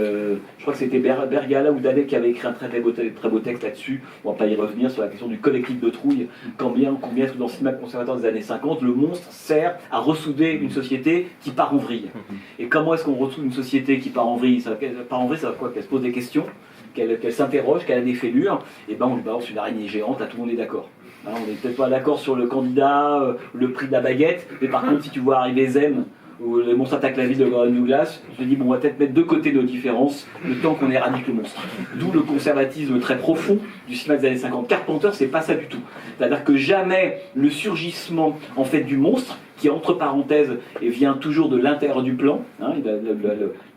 je crois que c'était Bergala ou Dadet qui avait écrit un très beau texte là-dessus. On va pas y revenir sur la question du collectif de trouille. Combien est-ce que dans le cinéma conservateur des années 50, le monstre sert à ressouder une société qui part en vrille. Et comment est-ce qu'on ressoude une société qui part en vrille? Ça part en vrille, ça veut quoi? Qu'elle se pose des questions, qu'elle s'interroge, qu'elle a des fêlures, et ben on lui balance une araignée géante, là tout le monde est d'accord. On n'est peut-être pas d'accord sur le candidat, le prix de la baguette, mais par contre si tu vois arriver Zem où les monstres attaquent la ville de Grenoble Douglas, je me dis, bon, on va peut-être mettre de côté nos différences, le temps qu'on éradique le monstre. D'où le conservatisme très profond du cinéma des années 50. Carpenter, c'est pas ça du tout. C'est-à-dire que jamais le surgissement, en fait, du monstre, qui entre parenthèses et vient toujours de l'intérieur du plan, hein,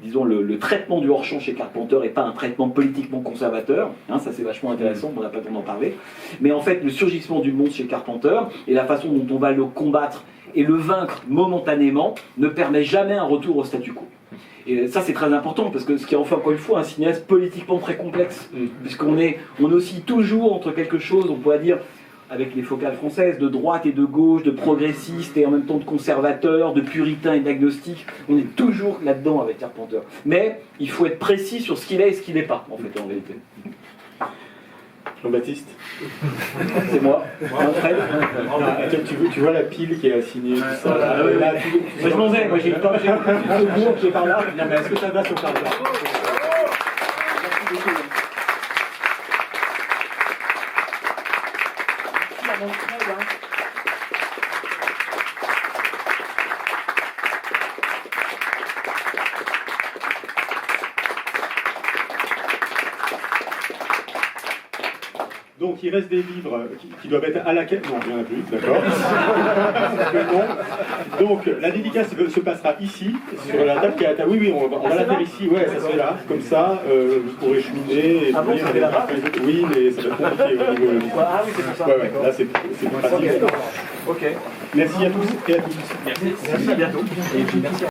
disons le traitement du hors-champ chez Carpenter n'est pas un traitement politiquement conservateur, hein, ça c'est vachement intéressant, on n'a pas le temps d'en parler, mais en fait le surgissement du monstre chez Carpenter et la façon dont on va le combattre et le vaincre momentanément ne permet jamais un retour au statu quo. Et ça c'est très important parce que ce qui en fait encore une fois un cinéaste politiquement très complexe, puisqu'on oscille toujours entre quelque chose, on pourrait dire, avec les focales françaises, de droite et de gauche, de progressistes et en même temps de conservateurs, de puritains et d'agnostiques. On est toujours là-dedans avec Carpenter. Mais il faut être précis sur ce qu'il est et ce qu'il n'est pas, en fait, en réalité. Jean-Baptiste. C'est moi. Fred. Tu vois la pile qui est assignée, tout ça. Moi je m'en vais, moi j'ai le temps, j'ai par là. Non, mais est-ce que ça va se faire là? Donc il reste des livres qui doivent être à la caisse. Non, il n'y en a plus, d'accord. Donc la dédicace se passera ici, sur la table qui est à table. Oui, on va la faire ici, ouais, ça se fait là, comme ça, vous pourrez cheminer. Et ah bon, ça fait là-bas? Oui, mais ça va être compliqué au niveau. Ah oui, c'est pour ça. Ouais, là c'est pratique. Ok. Merci à tous et à toutes. Merci, à bientôt. Et puis merci.